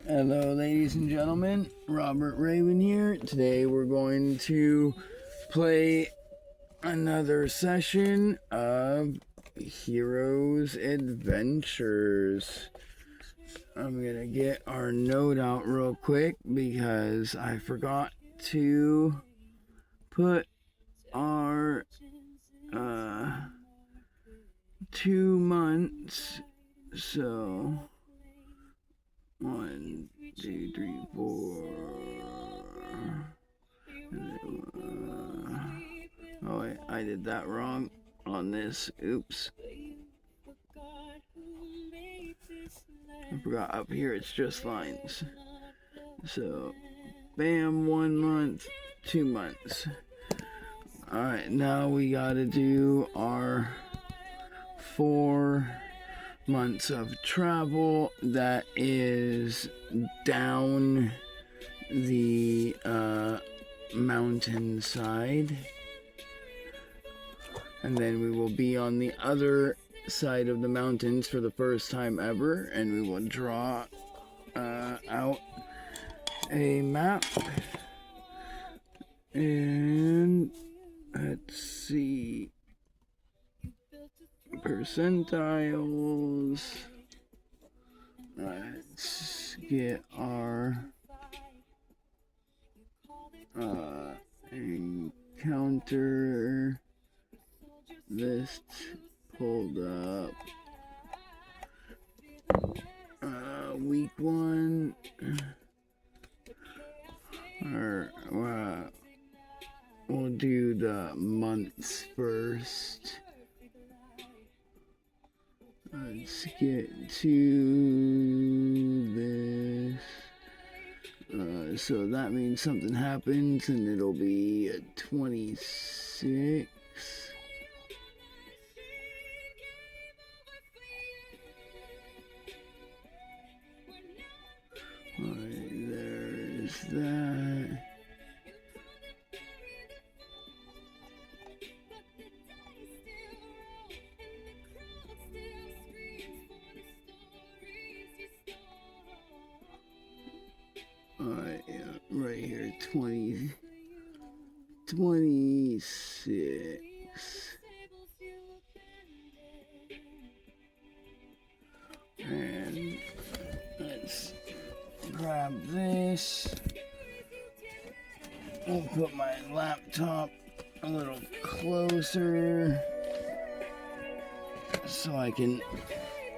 Hello, ladies and gentlemen. Robert Raven here. Today we're going to play another session of Heroes Adventures. I'm gonna get our note out real quick because I forgot to put our 2 months. So 1, 2, 3, 4. Oh wait, I did that wrong on this. Oops. I forgot up here it's just lines. So, bam, 1 month, 2 months. Alright, now we gotta do our 4 months of travel that is down the mountainside, and then we will be on the other side of the mountains for the first time ever, and we will draw out a map. And let's see, percentiles. Let's get our encounter list pulled up. Week 1, or we'll do the months first. Let's get to this. So that means something happens, and it'll be 26. Alright, there's that. Alright, yeah, right here, 26. And let's grab this. I'll put my laptop a little closer so I can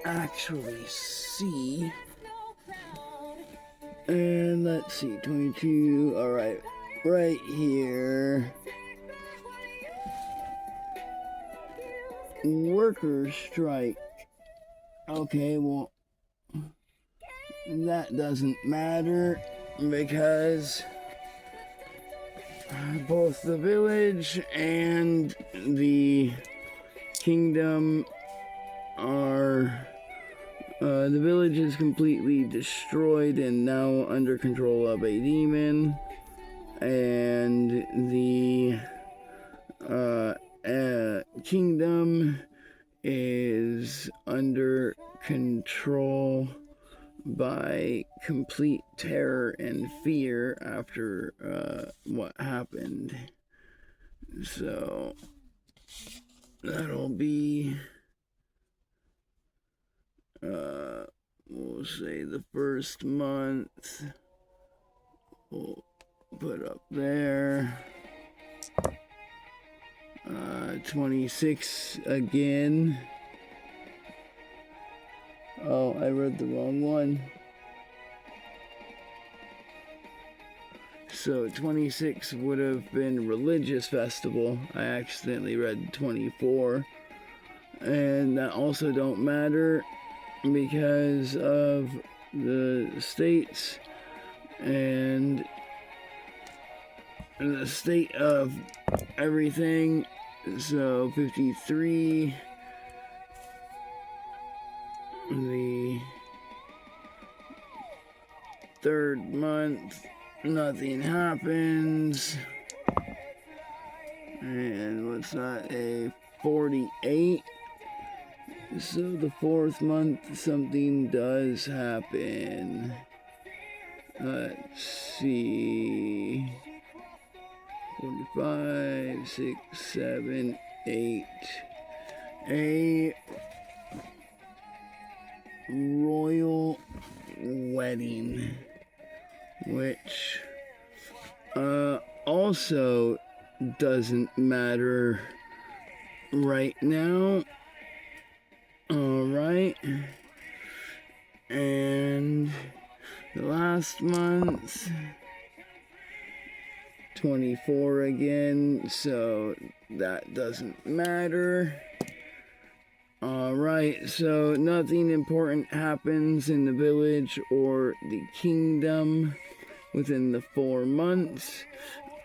actually see. And let's see, 22, alright, right here. Workers' strike. Okay, well, that doesn't matter because both the village and the kingdom are, the village is completely destroyed and now under control of a demon, and the kingdom is under control by complete terror and fear after what happened. So that'll be we'll say the first month. We'll put up there 26 again. Oh, I read the wrong one. So 26 would have been religious festival. I accidentally read 24. And that also don't matter because of the states and the state of everything. So 53, the 3rd month, nothing happens. And what's that, a 48? So the 4th month, something does happen. let's see, 45, 6, 7, 8, a royal wedding, which also doesn't matter right now. Alright, and the last month, 24 again, so that doesn't matter. Alright, so nothing important happens in the village or the kingdom within the 4 months,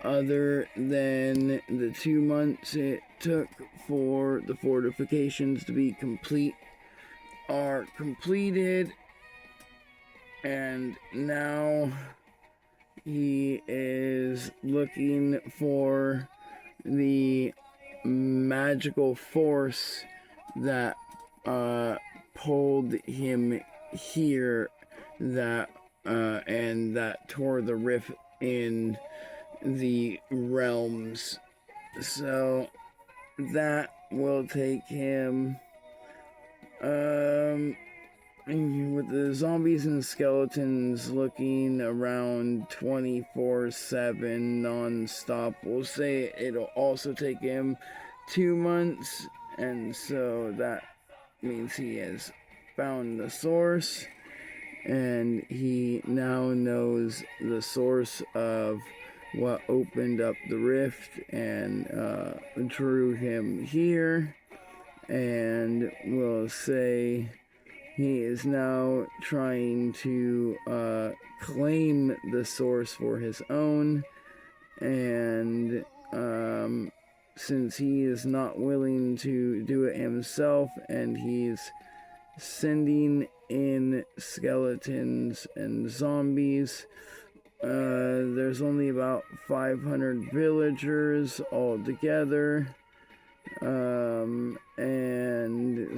other than the 2 months it took for the fortifications to be complete are completed, and now he is looking for the magical force that pulled him here, that and that tore the rift in the realms. So that will take him with the zombies and skeletons looking around 24/7 non-stop. We'll say it'll also take him 2 months, and so that means he has found the source, and he now knows the source of what opened up the rift and drew him here. And we'll say he is now trying to claim the source for his own, and since he is not willing to do it himself, and he's sending in skeletons and zombies, there's only about 500 villagers altogether, and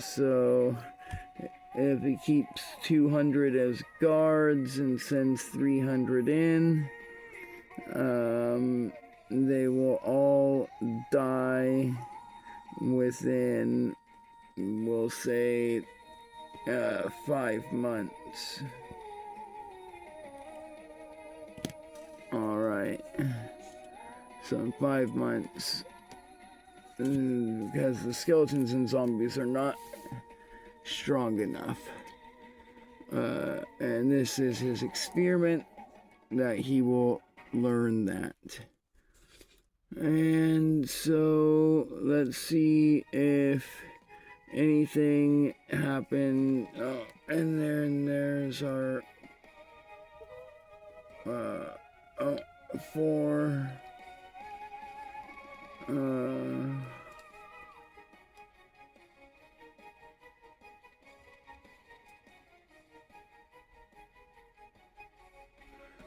so if he keeps 200 as guards and sends 300 in, they will all die within, we'll say, 5 months. Alright. So in 5 months, because the skeletons and zombies are not strong enough. And this is his experiment, that he will learn that. And so let's see if anything happened. Oh, and there's our 4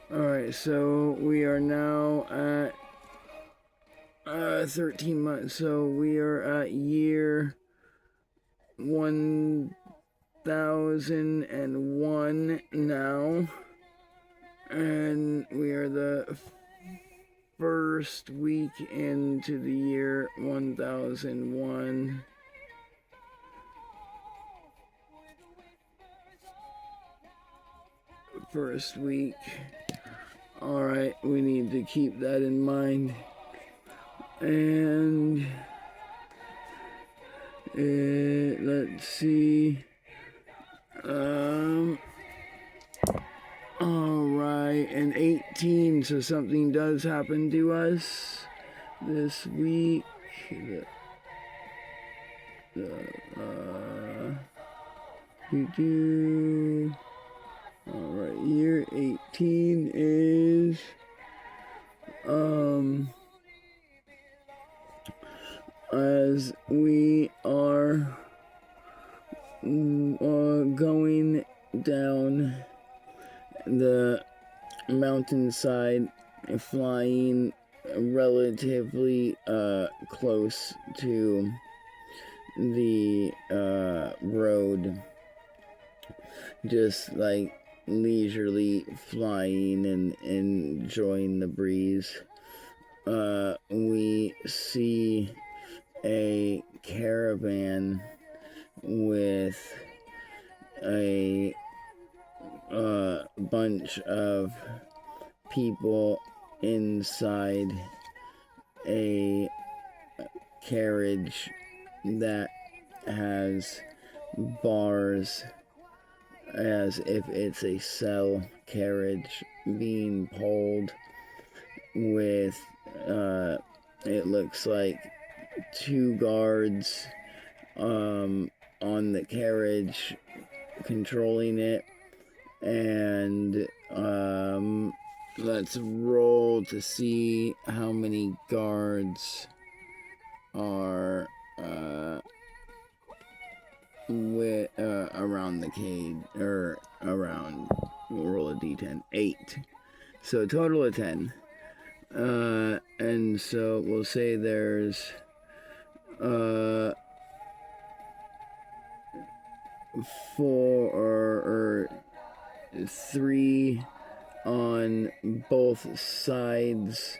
Alright, so we are now at 13 months, so we are at year 1001 now, and we are the first week into the year 1001. First week. Alright, we need to keep that in mind. And let's see. Alright, and 18, so something does happen to us this week. Alright, year 18 is as we are going down the mountainside, flying relatively close to the road, just like leisurely flying and enjoying the breeze, we see a caravan with a bunch of people inside a carriage that has bars, as if it's a cell carriage being pulled with it looks like 2 guards on the carriage controlling it. And let's roll to see how many guards are around the cage, or around. We'll roll a d10. 8. So a total of 10. And so we'll say there's 4 or 3 on both sides,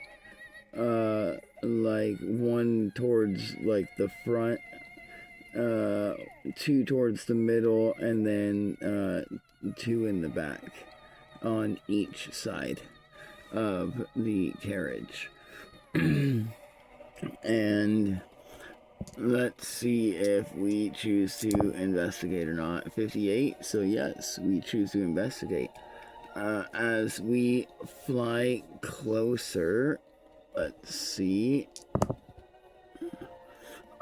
like 1 towards like the front, 2 towards the middle, and then 2 in the back on each side of the carriage. And let's see if we choose to investigate or not. 58, so yes, we choose to investigate. As we fly closer, let's see.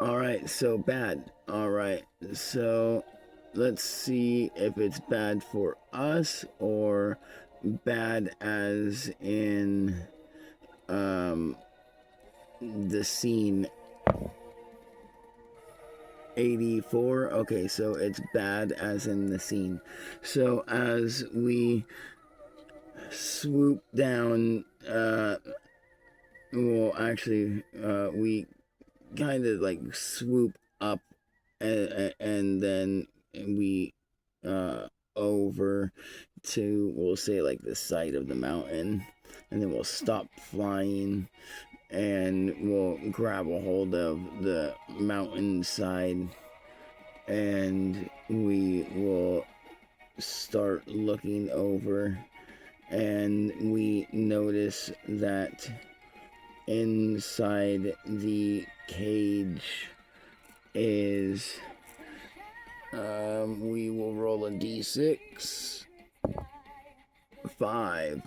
Alright, so bad. Alright, so let's see if it's bad for us or bad as in the scene. 84. Okay, so it's bad as in the scene. So as we swoop down, well, actually, we kind of like swoop up, and then we over to, we'll say, like the side of the mountain, and then we'll stop flying and we'll grab a hold of the mountainside, and we will start looking over, and we notice that inside the cage is, we will roll a d6. 5.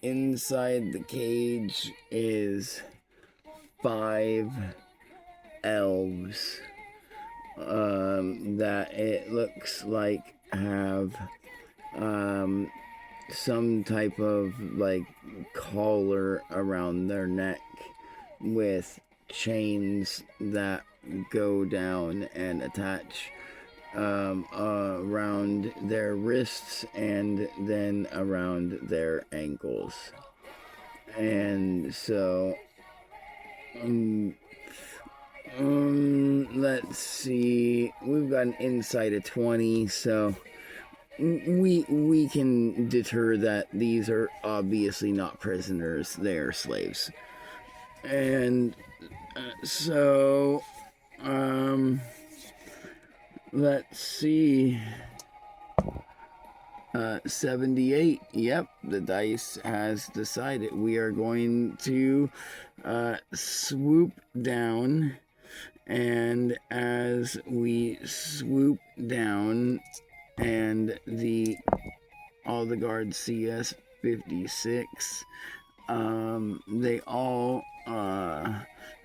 Inside the cage is 5 elves that it looks like have some type of like collar around their neck with chains that go down and attach around their wrists and then around their ankles. And so let's see, we've got an insight of 20, so we can deter that these are obviously not prisoners, they're slaves. And so let's see. 78. Yep, the dice has decided we are going to swoop down. And as we swoop down, and all the guards see us, 56. They all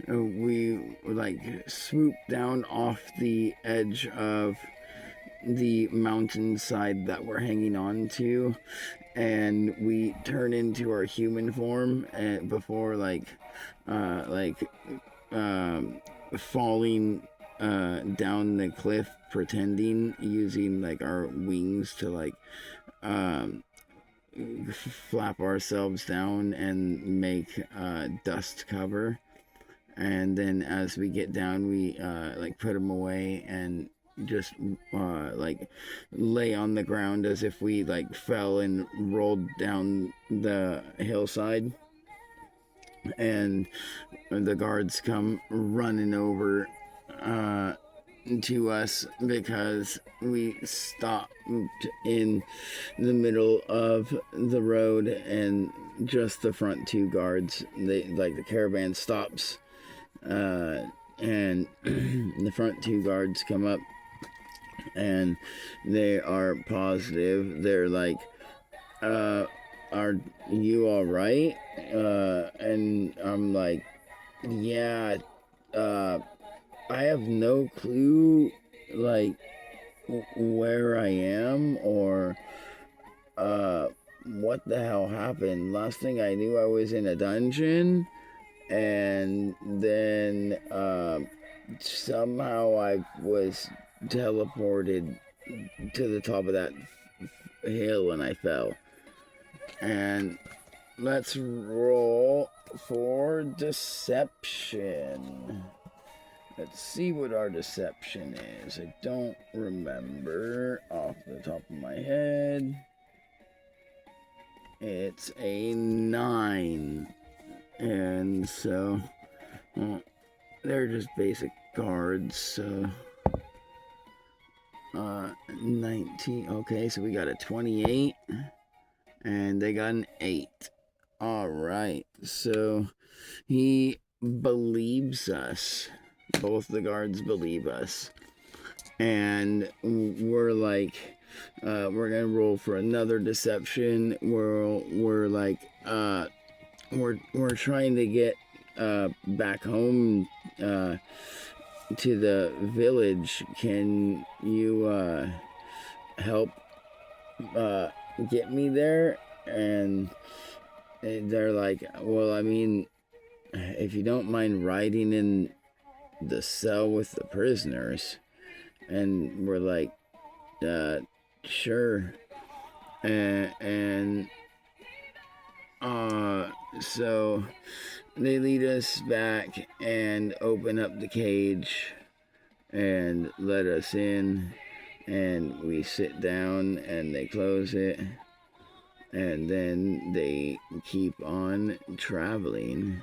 we like swoop down off the edge of the mountainside that we're hanging on to, and we turn into our human form, and before falling down the cliff, pretending, using like our wings to like flap ourselves down and make dust cover. And then as we get down, we like put them away and just like lay on the ground as if we like fell and rolled down the hillside. And the guards come running over to us because we stopped in the middle of the road, and just the front two guards, they like the caravan stops, and the front two guards come up, and they are positive. They're like, are you all right? And I'm like, yeah, I have no clue, like, where I am or what the hell happened. Last thing I knew, I was in a dungeon, and then somehow I was teleported to the top of that hill and I fell. And let's roll for deception. Let's see what our deception is. I don't remember off the top of my head. It's a 9. And so, they're just basic guards, so 19. Okay, so we got a 28, and they got an 8. All right, so he believes us. Both the guards believe us, and we're like, we're gonna roll for another deception. We're like, we're trying to get back home to the village. Can you help get me there? And they're like, well, I mean, if you don't mind riding in the cell with the prisoners. And we're like, sure. And so they lead us back and open up the cage and let us in, and we sit down and they close it, and then they keep on traveling.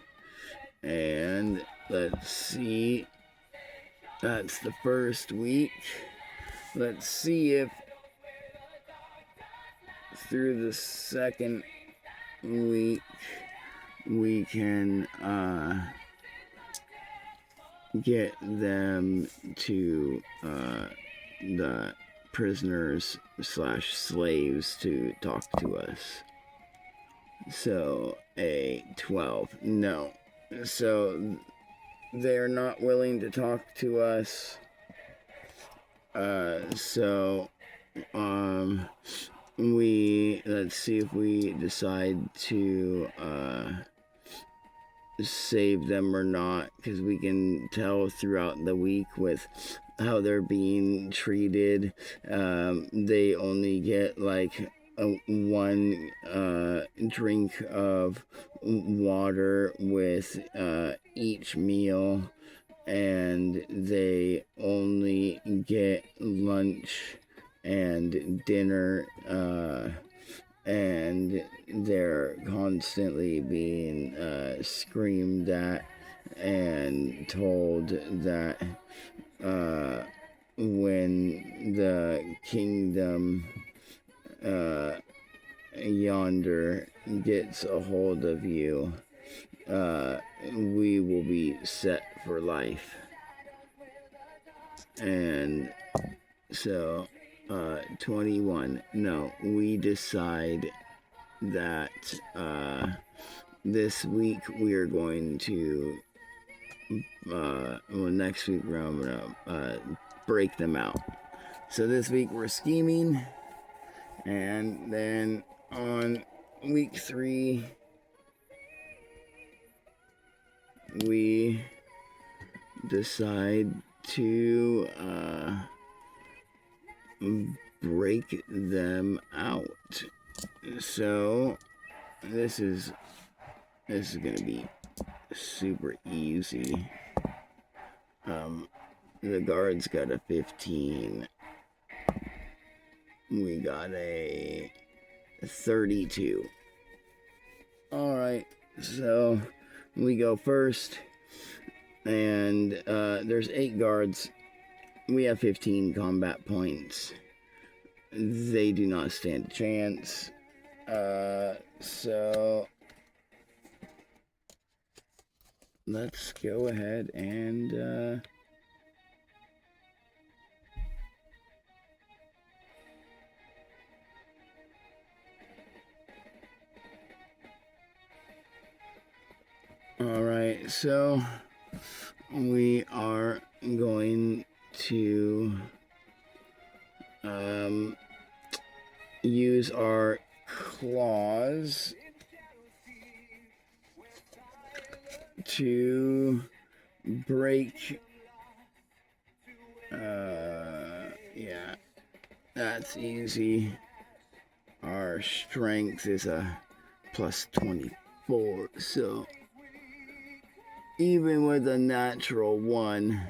And let's see, that's the first week. Let's see if through the second week we can get them to the prisoners / slaves to talk to us. So a 12. No. So they're not willing to talk to us. So let's see if we decide to save them or not, because we can tell throughout the week with how they're being treated. They only get like one drink of water with each meal, and they only get lunch and dinner, and they're constantly being screamed at and told that when the kingdom yonder gets a hold of you, we will be set for life. And so 21. No, we decide that this week we are going to next week we're gonna break them out. So this week we're scheming, and then on week 3 we decide to break them out. So this is gonna be super easy. the guards got a 15. We got a 32. Alright, so we go first. And there's 8 guards. We have 15 combat points. They do not stand a chance. So let's go ahead and all right, so we are going to use our claws to break. Yeah, that's easy. Our strength is a plus 24, so even with a natural 1,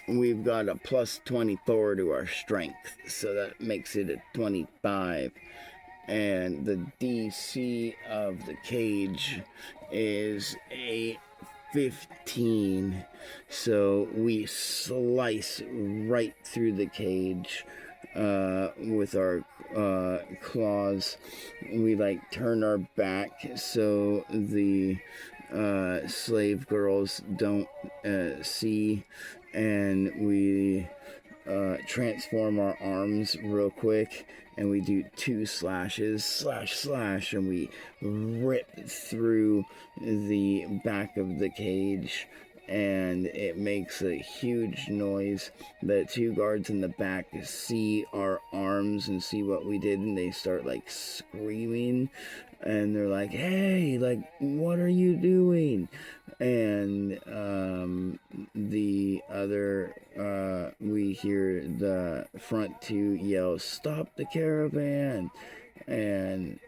we've got a plus 24 to our strength, so that makes it a 25. And the DC of the cage is a 15, so we slice right through the cage with our claws. We like turn our back so the slave girls don't see, and we transform our arms real quick, and we do 2 slashes, slash, and we rip through the back of the cage, and it makes a huge noise. The 2 guards in the back see our arms and see what we did, and they start like screaming, and they're like, "Hey, like, what are you doing?" And the other, we hear the front 2 yell, "Stop the caravan!" And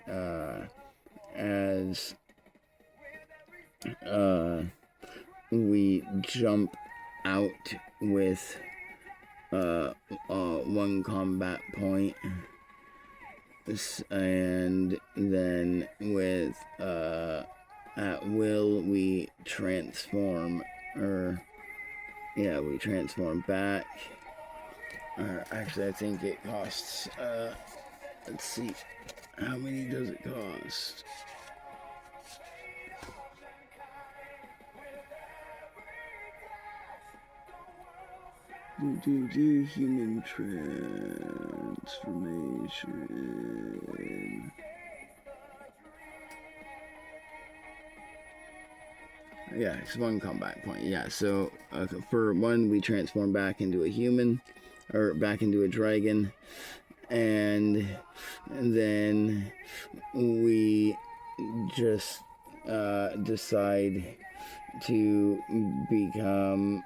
as we jump out with 1 combat point, and then with at will we transform, we transform back. Actually, I think it costs, let's see, how many does it cost? Human transformation. Yeah, it's 1 combat point. Yeah, so for 1, we transform back into a human, or back into a dragon, and then we just decide to become,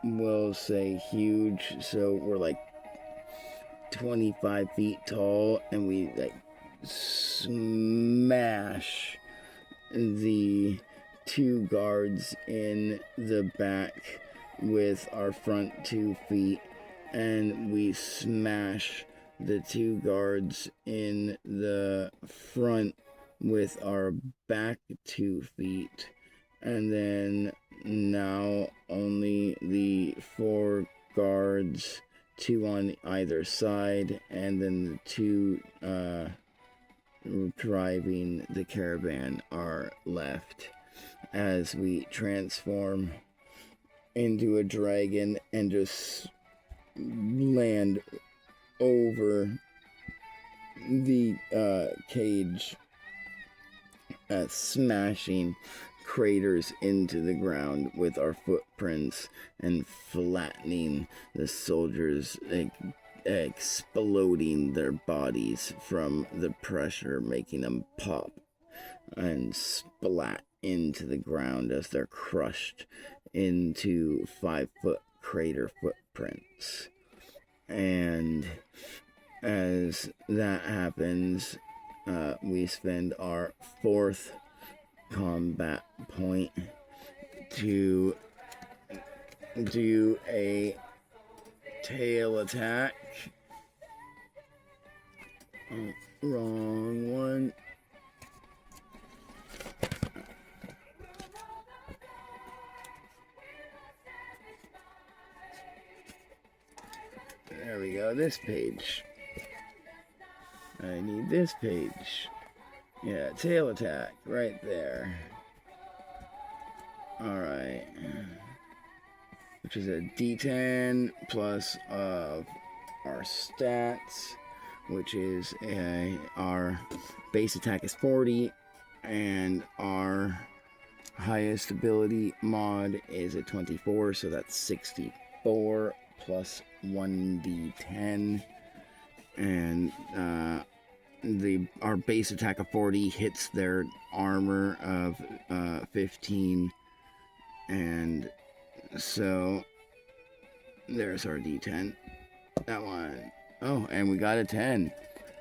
we'll say, huge. So we're like 25 feet tall, and we like smash the 2 guards in the back with our front 2 feet, and we smash the 2 guards in the front with our back 2 feet, and then now only the 4 guards, 2 on either side, and then the 2 driving the caravan are left, as we transform into a dragon and just land over the cage, smashing craters into the ground with our footprints and flattening the soldiers, exploding their bodies from the pressure, making them pop and splat into the ground as they're crushed into 5-foot crater footprints. And as that happens, we spend our 4th combat point to do a tail attack. Oh, wrong one. There we go, this page. I need this page. Yeah, tail attack, right there. Alright. Which is a D10 plus our stats, which is our base attack is 40, and our highest ability mod is a 24, so that's 64 plus 1d10, and our base attack of 40 hits their armor of 15, and so there's our d10. That one. Oh, and we got a 10.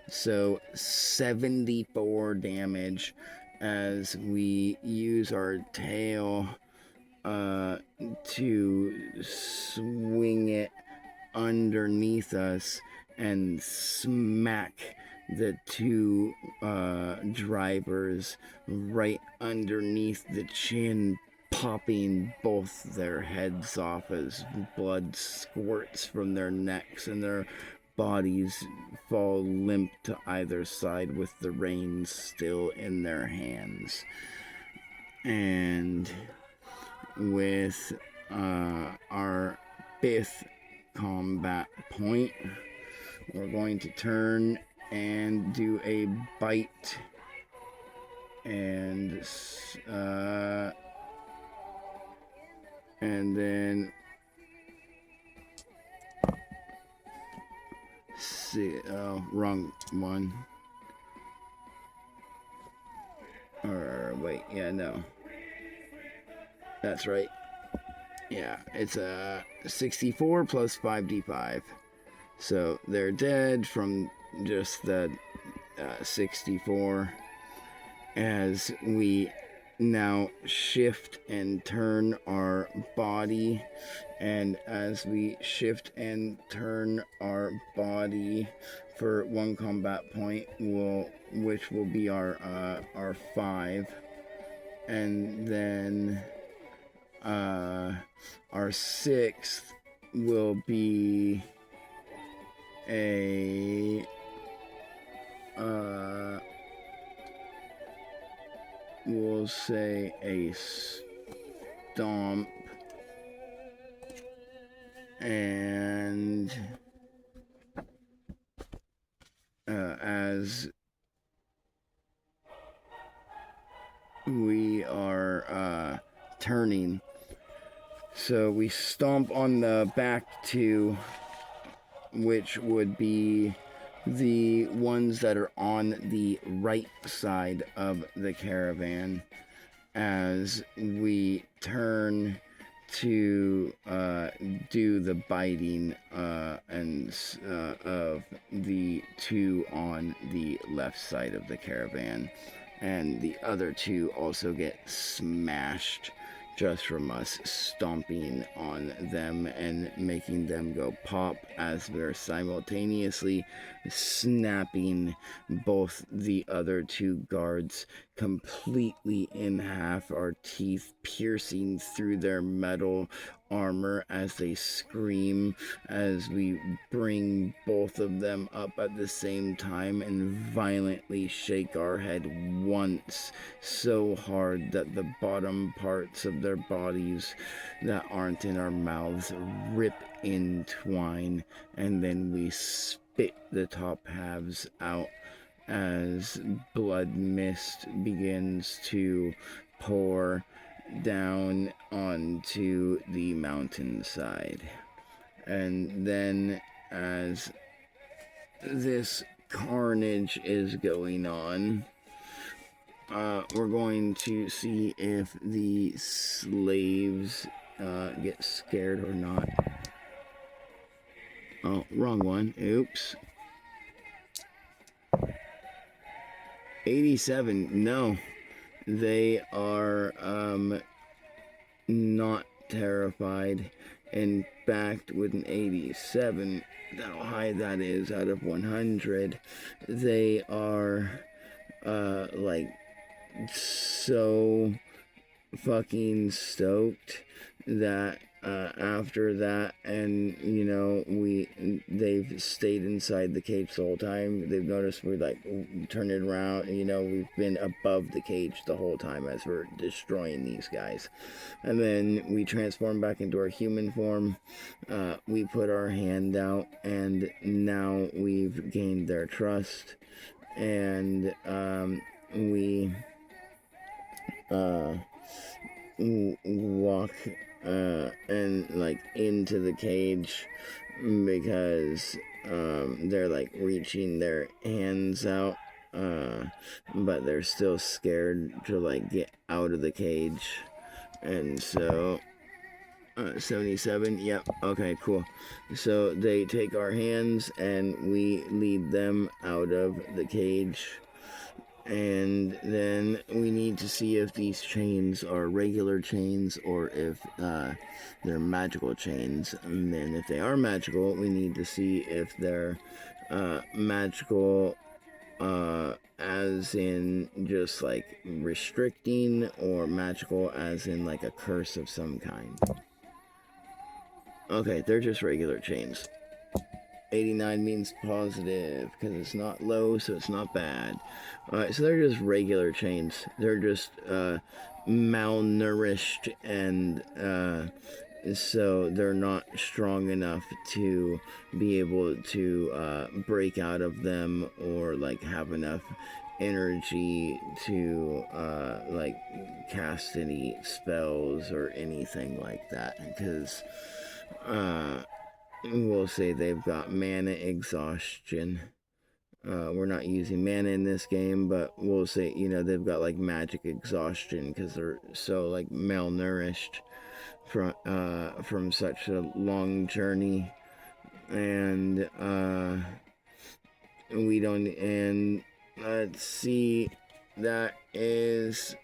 So 74 damage as we use our tail to swing it underneath us and smack the two drivers right underneath the chin, popping both their heads off as blood squirts from their necks and their bodies fall limp to either side with the reins still in their hands. And with our 5th combat point, we're going to turn and do a bite, and then see, oh, wrong one. Or wait, yeah, no, that's right. Yeah, it's a 64 plus 5d5. So they're dead from just the 64. As we now shift and turn our body, and as we shift and turn our body for 1 combat point, which will be our 5, and then our 6th will be a we'll say a stomp, and as we are turning, so we stomp on the back 2, which would be the ones that are on the right side of the caravan, as we turn to do the biting and of the 2 on the left side of the caravan, and the other 2 also get smashed just from us stomping on them and making them go pop, as we're simultaneously snapping both the other 2 guards completely in half, our teeth piercing through their metal armor as they scream, as we bring both of them up at the same time and violently shake our head once so hard that the bottom parts of their bodies that aren't in our mouths rip in twine, and then we spit the top halves out as blood mist begins to pour down onto the mountainside. And then as this carnage is going on, we're going to see if the slaves get scared or not. Oh, wrong one. Oops. 87. No, they are not terrified. and backed with an 87. How high that is out of 100. They are like so fucking stoked that after that, and they've stayed inside the cage the whole time. They've noticed we like turn it around. We've been above the cage the whole time as we're destroying these guys, and then we transform back into our human form. We put our hand out, and now we've gained their trust, and we walk and like into the cage because they're like reaching their hands out, but they're still scared to like get out of the cage. And so 77, yep, okay, cool. So they take our hands and we lead them out of the cage. And then we need to see if these chains are regular chains or if they're magical chains. And then if they are magical, we need to see if they're magical as in just like restricting, or magical as in like a curse of some kind. Okay, they're just regular chains. 89 means positive because it's not low, so it's not bad. Alright, so they're just regular chains. They're just malnourished, and so they're not strong enough to be able to break out of them, or like have enough energy to like cast any spells or anything like that, because we'll say they've got mana exhaustion. We're not using mana in this game, but we'll say, they've got like magic exhaustion because they're so like malnourished from such a long journey. And we don't, and let's see, that is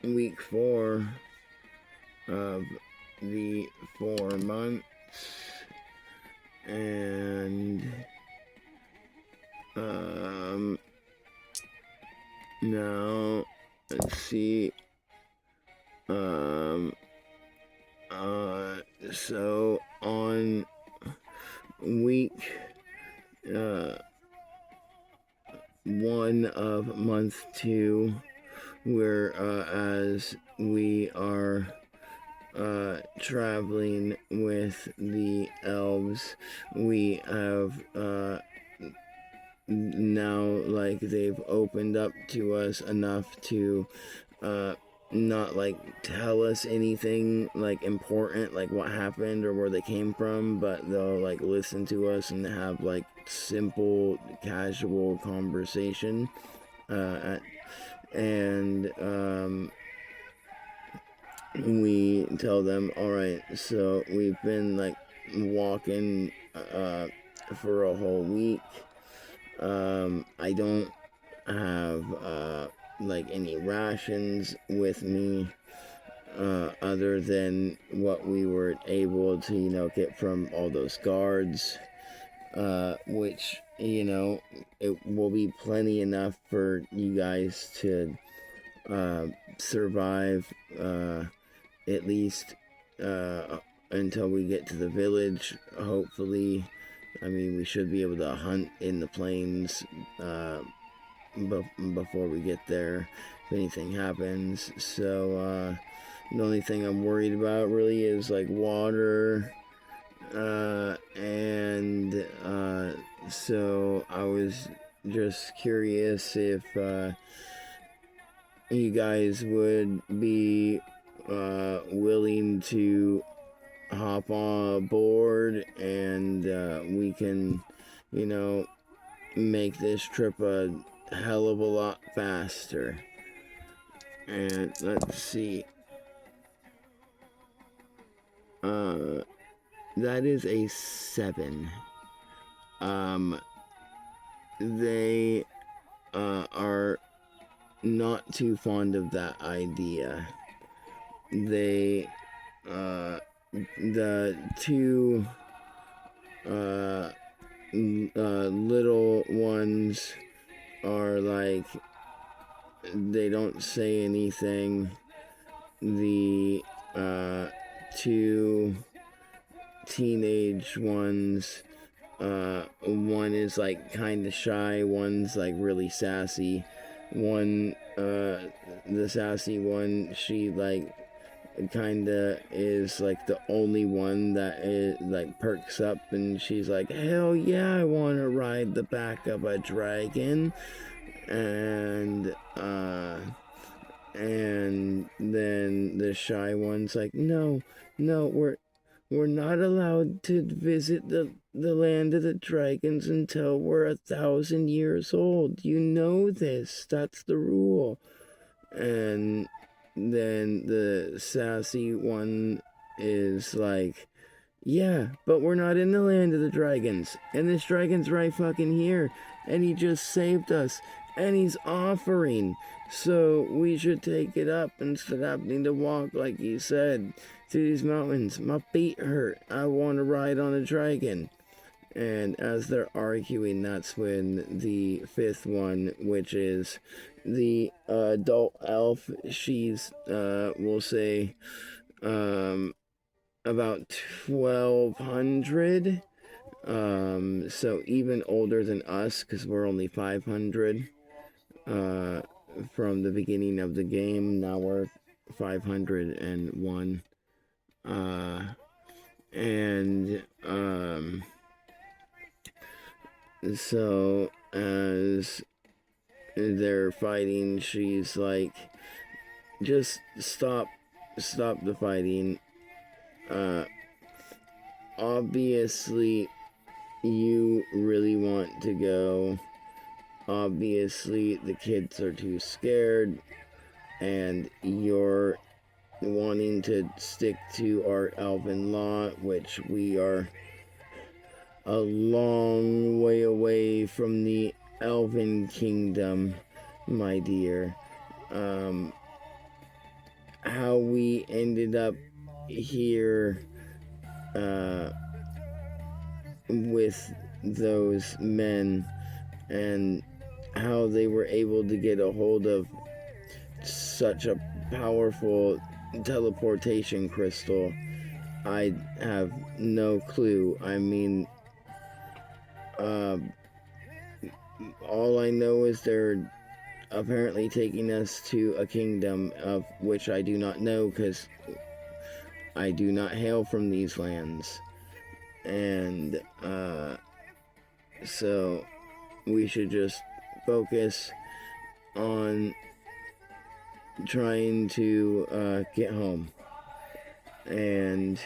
week 4 of the 4 months. And now let's see, so on week 1 of month 2, whereas we are traveling with the elves, we have now, like, they've opened up to us enough to not like tell us anything like important, like what happened or where they came from, but they'll like listen to us and have like simple casual conversation, and we tell them, all right, so we've been like walking for a whole week. I don't have like any rations with me other than what we were able to get from all those guards, which it will be plenty enough for you guys to survive at least until we get to the village. Hopefully, I mean, we should be able to hunt in the plains before we get there if anything happens. So the only thing I'm worried about really is like water, and so I was just curious if you guys would be willing to hop on board, and we can make this trip a hell of a lot faster. And let's see, that is a 7. They are not too fond of that idea. They, the two little ones are like, they don't say anything. The two teenage ones, one is like kind of shy, one's like really sassy. One, the sassy one, she like kinda is like the only one that is like perks up, and she's like, hell yeah, I want to ride the back of a dragon. And then the shy one's like, no, we're not allowed to visit the land of the dragons until we're 1,000 years old. You know this. That's the rule. And then the sassy one is like, yeah, but we're not in the land of the dragons. And this dragon's right fucking here. And he just saved us. And he's offering. So we should take it up instead of having to walk, like you said, through these mountains. My feet hurt. I want to ride on a dragon. And as they're arguing, that's when the fifth one, which is the adult elf, she's, we'll say, about 1,200. So even older than us, because we're only 500 from the beginning of the game. Now we're 501. And so as they're fighting, she's like, just stop the fighting. Obviously you really want to go. Obviously the kids are too scared, and you're wanting to stick to our elven law, which we are a long way away from the elven kingdom, my dear. How we ended up here with those men, and how they were able to get a hold of such a powerful teleportation crystal, I have no clue. I mean, all I know is they're apparently taking us to a kingdom of which I do not know, because I do not hail from these lands. And so we should just focus on trying to get home. And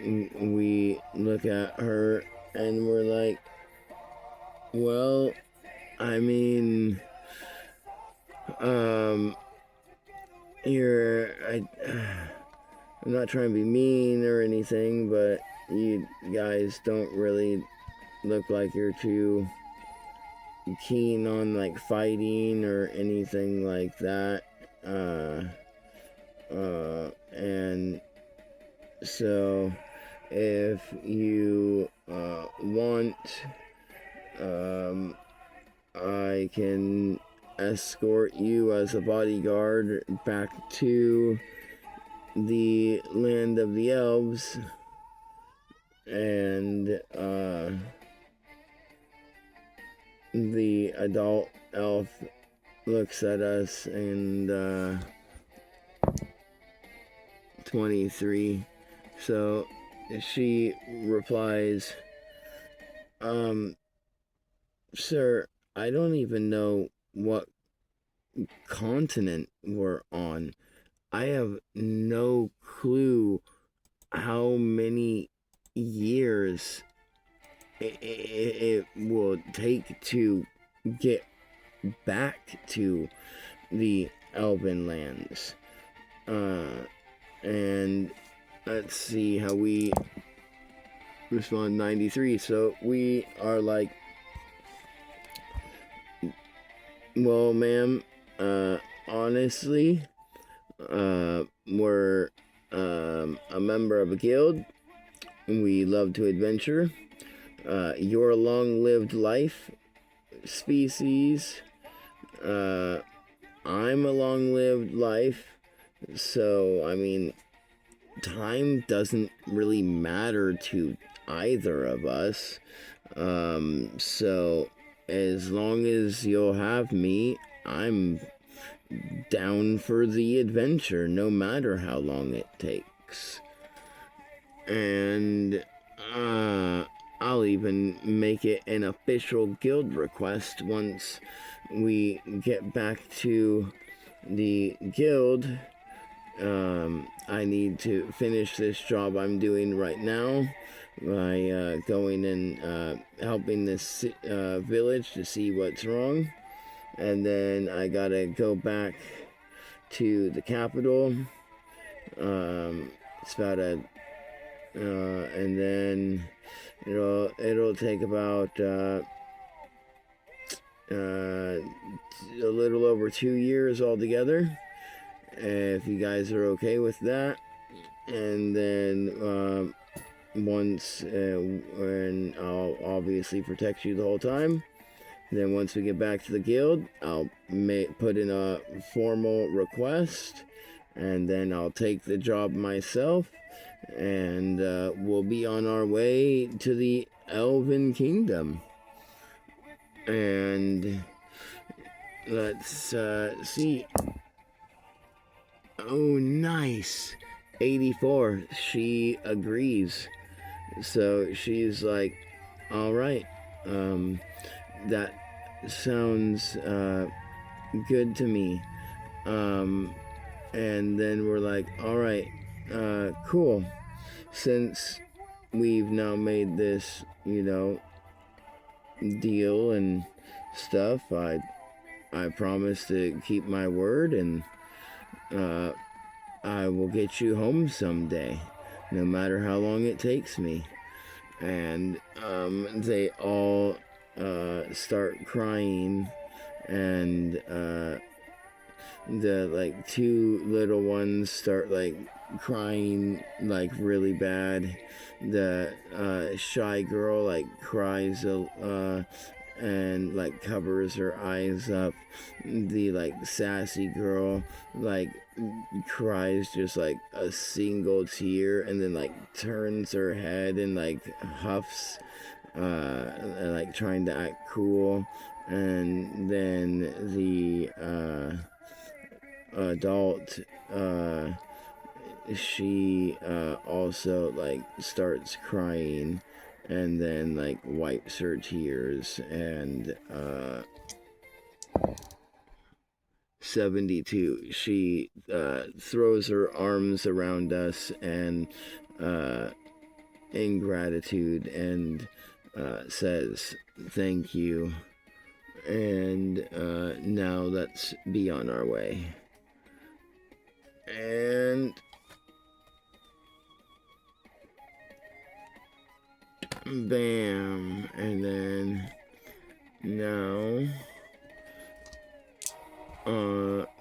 we look at her and we're like, well, I mean, I'm not trying to be mean or anything, but you guys don't really look like you're too keen on like fighting or anything like that. And so if you want, I can escort you as a bodyguard back to the land of the elves. And the adult elf looks at us, and 23. So she replies, sir, I don't even know what continent we're on. I have no clue how many years it will take to get back to the Elven lands. And let's see how we respond. 93. So we are like, well, ma'am, honestly, we're a member of a guild. We love to adventure. Your long-lived life species. I'm a long-lived life, so I mean, time doesn't really matter to either of us. So as long as you'll have me, I'm down for the adventure, no matter how long it takes. And I'll even make it an official guild request once we get back to the guild. I need to finish this job I'm doing right now by going and helping this village to see what's wrong. And then I gotta go back to the capital. It's about and then it'll take about a little over 2 years altogether, if you guys are okay with that. And then once and I'll obviously protect you the whole time. Then once we get back to the guild, I'll put in a formal request, and then I'll take the job myself, and we'll be on our way to the Elven Kingdom. And let's see. Oh, nice. 84. She agrees. So she's like, all right. That sounds good to me. And then we're like, all right, cool. Since we've now made this, deal and stuff, I promise to keep my word, and I will get you home someday, no matter how long it takes me. And they all start crying, and the two little ones start crying really bad. The shy girl cries and covers her eyes up. The sassy girl cries just a single tear, and then turns her head and huffs, trying to act cool. And then the adult, she also starts crying, and then wipes her tears. And 72, she throws her arms around us and in gratitude, and says thank you. And now let's be on our way. And bam. And then now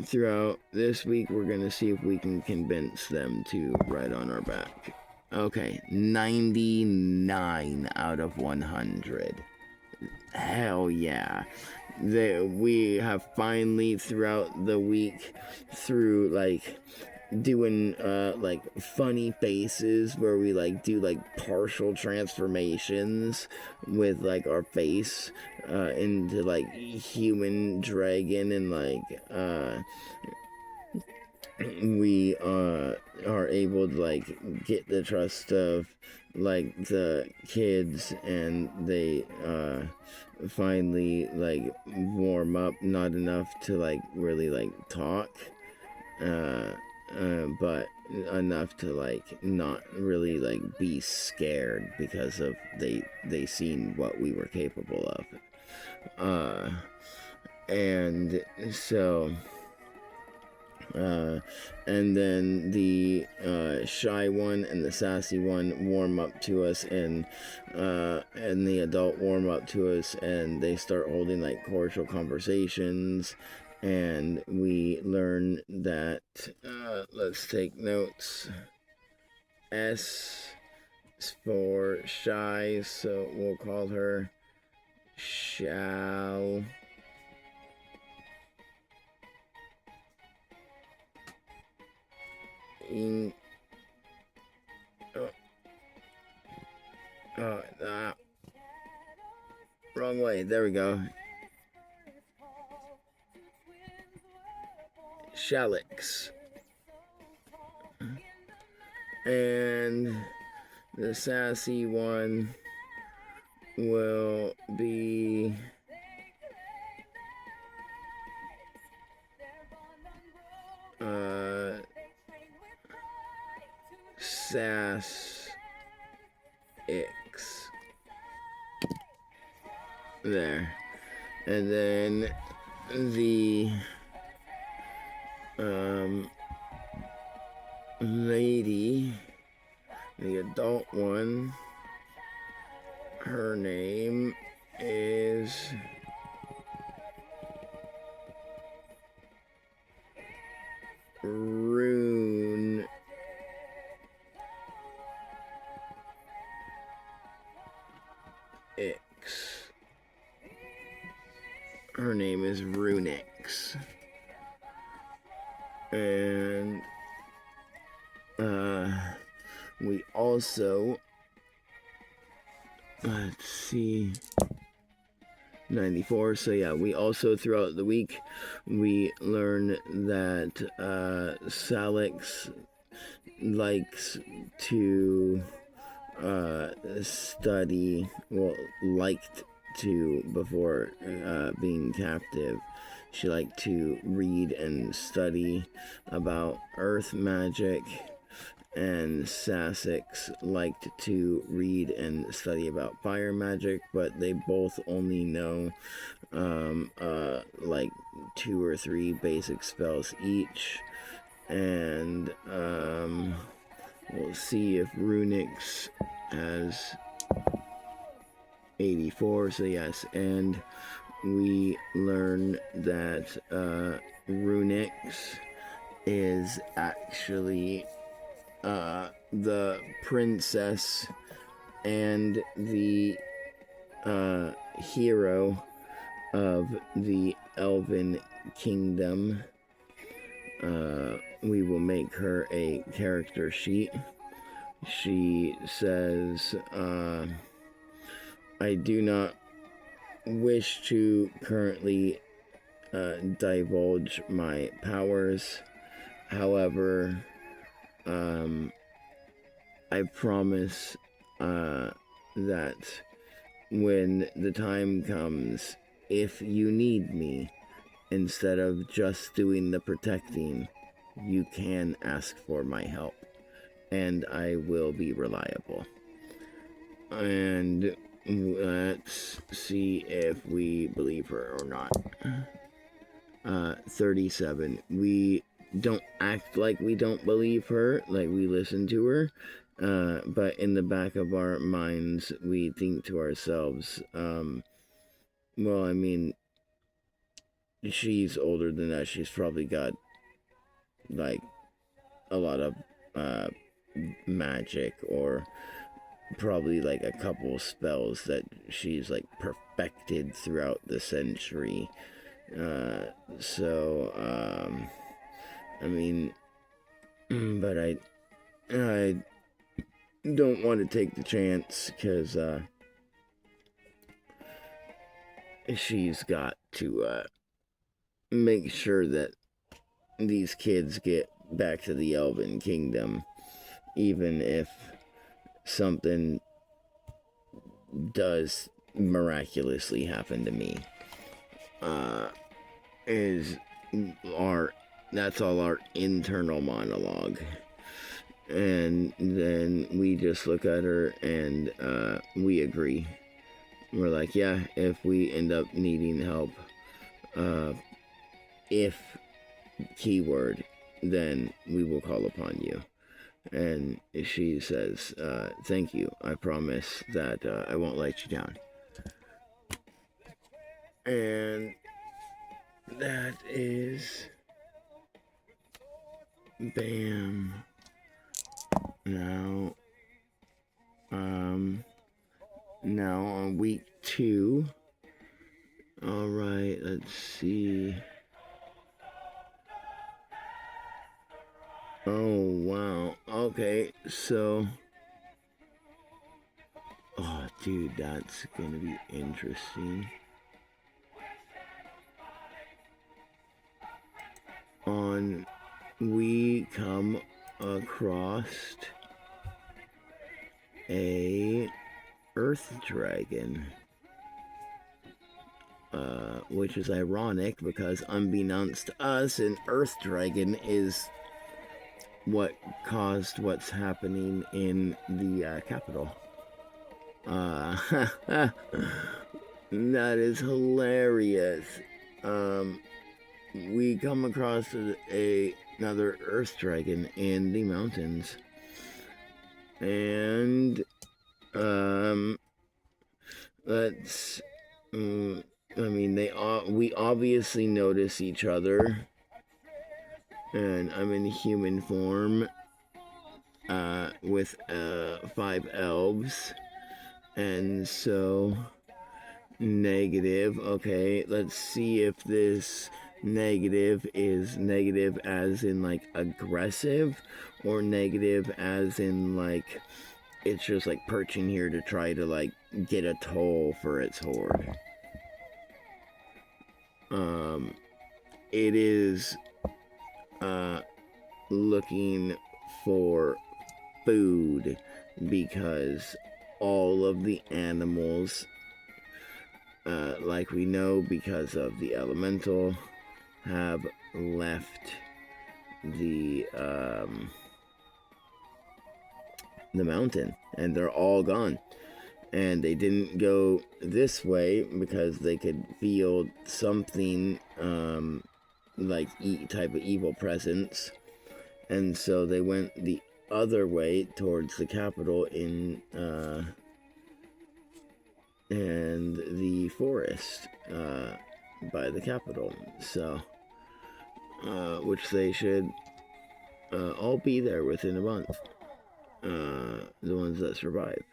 throughout this week, we're gonna see if we can convince them to ride on our back. Okay, 99 out of 100. Hell yeah. We have finally, throughout the week, through doing funny faces where we do partial transformations with our face into human dragon, and we are able to get the trust of the kids, and they finally warm up, not enough to really talk, but enough to not really be scared, because of they seen what we were capable of. And so and then the shy one and the sassy one warm up to us, and the adult warm up to us, and they start holding cordial conversations. And we learn that, let's take notes. S is for shy, so we'll call her Shall. Wrong way. There we go. Shallix. And the sassy one will be Sass X. There. And then the lady, the adult one, her name is Rune X. Her name is Runix. And we also, let's see, 94. So yeah, we also, throughout the week, we learn that Salix likes to study, well, liked to before being captive. She liked to read and study about earth magic, and Sassix liked to read and study about fire magic, but they both only know like 2 or 3 basic spells each. And we'll see if Runix has 84. So yes, and we learn that Runix is actually the princess and the hero of the Elven Kingdom. We will make her a character sheet. She says, I do not wish to currently divulge my powers. However, I promise that when the time comes, if you need me, instead of just doing the protecting, you can ask for my help, and I will be reliable. And let's see if we believe her or not. 37. We don't act like we don't believe her, like we listen to her, but in the back of our minds, we think to ourselves, well, I mean, she's older than us. She's probably got, like, a lot of magic, or probably like a couple spells that she's like perfected throughout the century. I mean, but I don't want to take the chance, because she's got to make sure that these kids get back to the Elven Kingdom, even if something does miraculously happen to me. That's all our internal monologue. And then we just look at her and we agree. We're like, yeah, if we end up needing help, if keyword, then we will call upon you. And she says, thank you. I promise that I won't let you down. And that is bam. Now, now on week 2. All right, let's see. Oh, wow. Okay, so. Oh, dude, that's gonna be interesting. We come across a earth dragon. Which is ironic because unbeknownst to us, an earth dragon is what caused what's happening in the capital. That is hilarious. We come across another earth dragon in the mountains. And, let's, we obviously notice each other. And I'm in human form, with, 5 elves. And so, negative. Okay, let's see if this negative is negative as in like aggressive, or negative as in like it's just like perching here to try to like get a toll for its horde. It is looking for food because all of the animals, like we know because of the elemental, have left the mountain, and they're all gone. And they didn't go this way because they could feel something like type of evil presence, and so they went the other way towards the capital in and the forest by the capital. So, which they should all be there within a month. The ones that survive.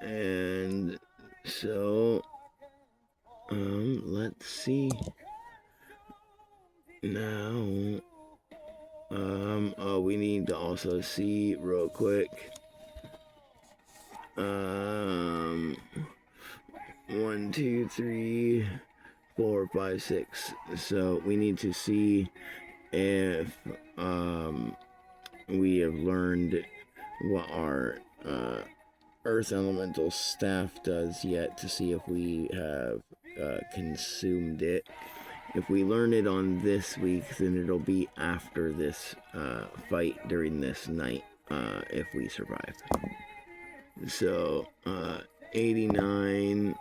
And so, let's see. Now, we need to also see real quick. 1, 2, 3, 4, 5, 6. So we need to see if we have learned what our earth elemental staff does yet, to see if we have consumed it. If we learn it on this week, then it'll be after this fight during this night, if we survive. So, 89,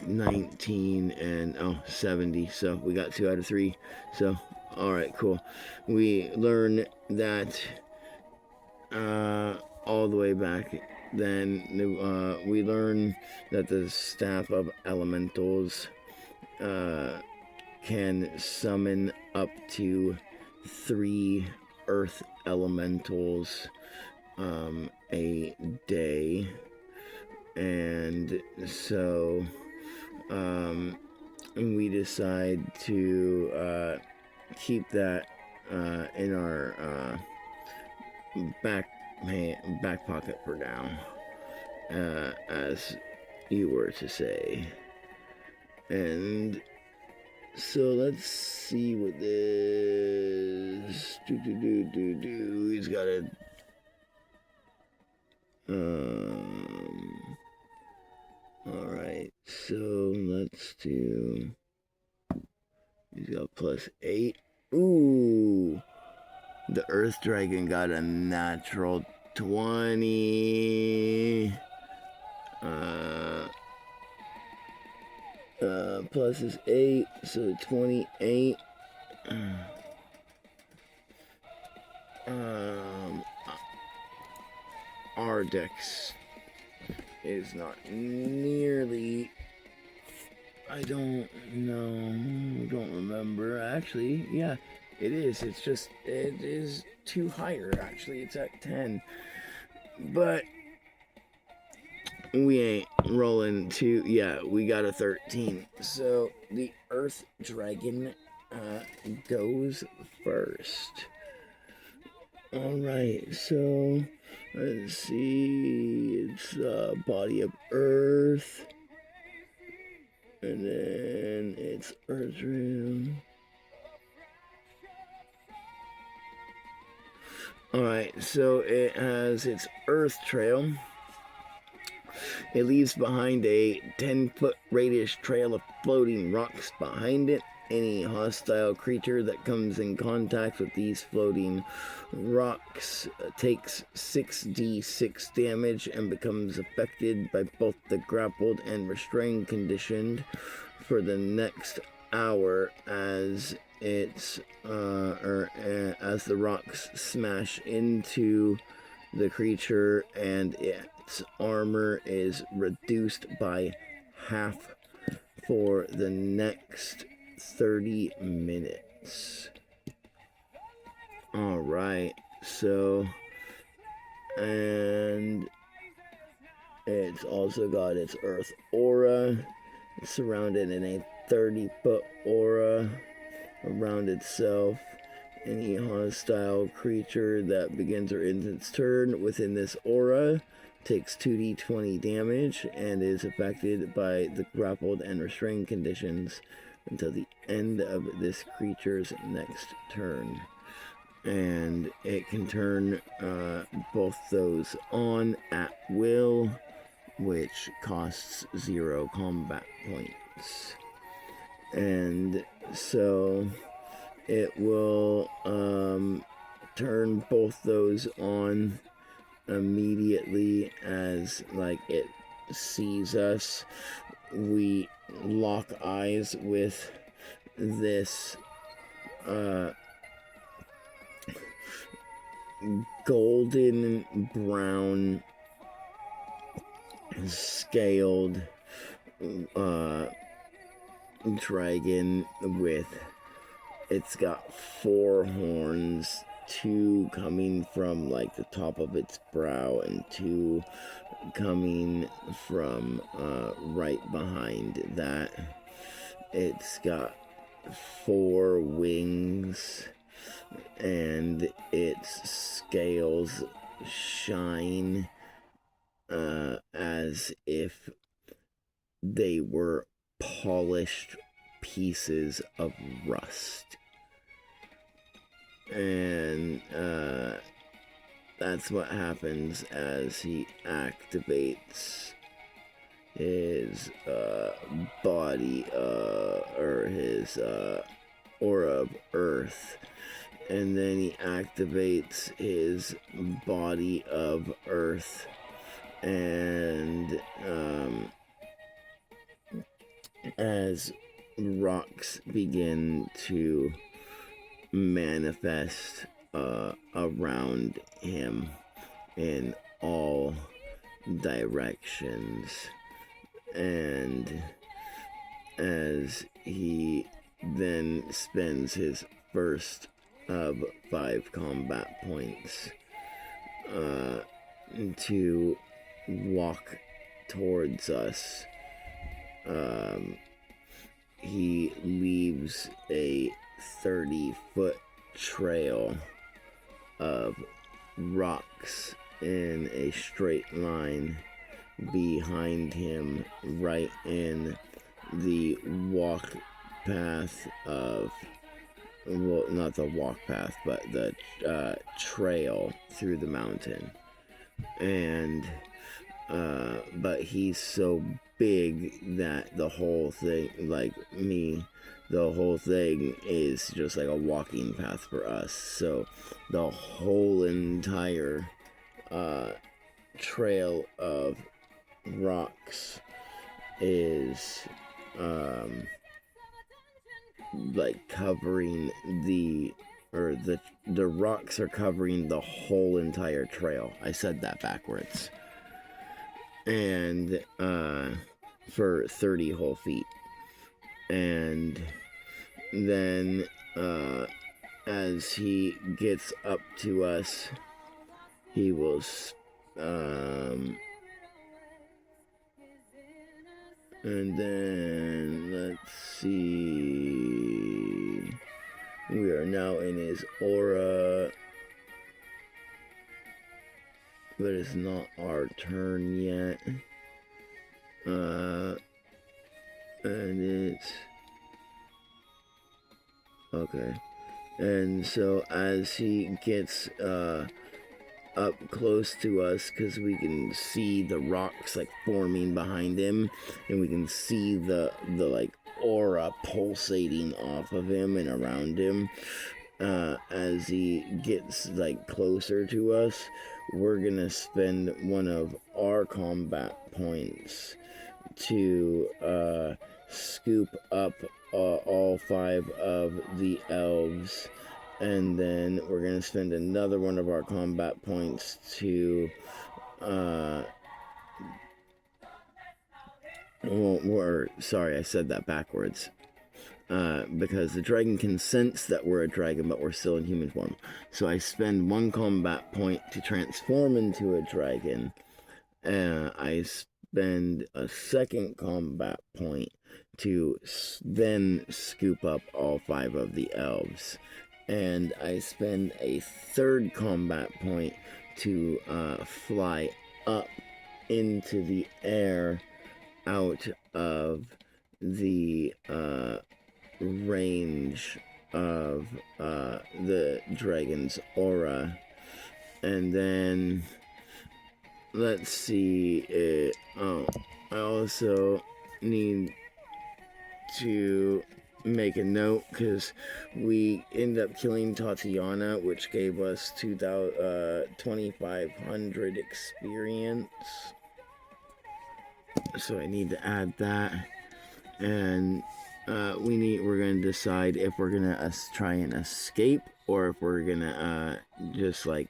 19, and 70. So we got 2 out of 3. So, alright, cool. We learn that all the way back. Then we learn that the staff of elementals can summon up to 3 earth elementals a day. And so we decide to keep that in our back pocket for now, as you were to say. And so let's see what this he's got a alright, so let's do, he's got +8. Ooh, the earth dragon got a natural 20. Plus is 8, so 28. Our dex is not nearly I don't know. I don't remember. Actually, yeah, it is. It is too higher, actually. It's at 10. But we ain't rolling to, yeah, we got a 13. So the Earth Dragon goes first. Alright, so let's see. It's body of Earth. And then it's Earth Realm. Alright, so it has its Earth Trail. It leaves behind a 10-foot radius trail of floating rocks behind it. Any hostile creature that comes in contact with these floating rocks takes 6d6 damage and becomes affected by both the grappled and restrained condition for the next hour as as the rocks smash into the creature, and its armor is reduced by half for the next 30 minutes. Alright, so, and it's also got its Earth Aura. It's surrounded in a 30-foot aura around itself. Any hostile creature that begins or ends its turn within this aura takes 2d20 damage and is affected by the grappled and restrained conditions until the end of this creature's next turn. And it can turn both those on at will, which costs 0 combat points. And so it will turn both those on immediately as it sees us. We lock eyes with this golden brown scaled dragon it's got 4 horns, 2 coming from the top of its brow and 2 coming from right behind that. It's got 4 wings, and its scales shine as if they were polished pieces of rust. And that's what happens as he activates his body or his aura of Earth. And then he activates his body of Earth, and as rocks begin to manifest around him in all directions, and as he then spends his first of 5 combat points to walk towards us, he leaves a 30-foot trail of rocks in a straight line behind him, right in the walk path of, well, not the walk path, but the trail through the mountain. And but he's so big that the whole thing, the whole thing is just like a walking path for us. So the whole entire trail of rocks is covering the rocks are covering the whole entire trail. I said that backwards. And for 30 whole feet. and then as he gets up to us, he will and then let's see, we are now in his aura, but it's not our turn yet. And it's okay. And so as he gets up close to us, because we can see the rocks like forming behind him, and we can see the like aura pulsating off of him and around him. As he gets like closer to us, we're gonna spend one of our combat points to scoop up all 5 of the elves, and then we're gonna spend another one of our combat points to sorry, I said that backwards. Because the dragon can sense that we're a dragon, but we're still in human form. So I spend 1 combat point to transform into a dragon. I spend a 2nd combat point to then scoop up all 5 of the elves. And I spend a 3rd combat point to fly up into the air out of the range of the dragon's aura. And then let's see, I also need to make a note, because we ended up killing Tatiana, which gave us 2,500 experience. So I need to add that. And we're gonna decide if we're gonna try and escape, or if we're gonna just like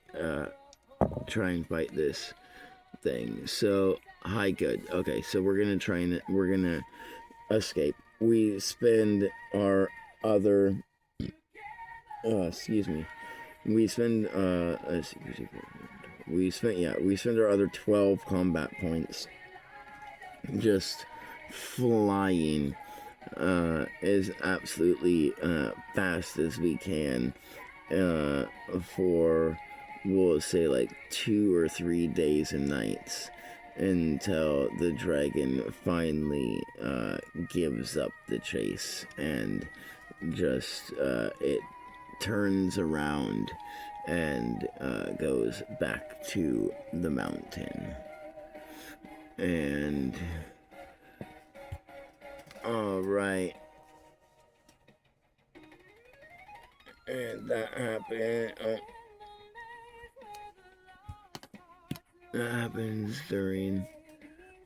try and fight this thing. So hi, good. Okay, so we're gonna escape. We spend our other excuse me. We spend our other 12 combat points just flying as absolutely fast as we can for, we'll say, like 2 or 3 days and nights, until the dragon finally gives up the chase and just it turns around and goes back to the mountain. And all right, and that happened. That happens during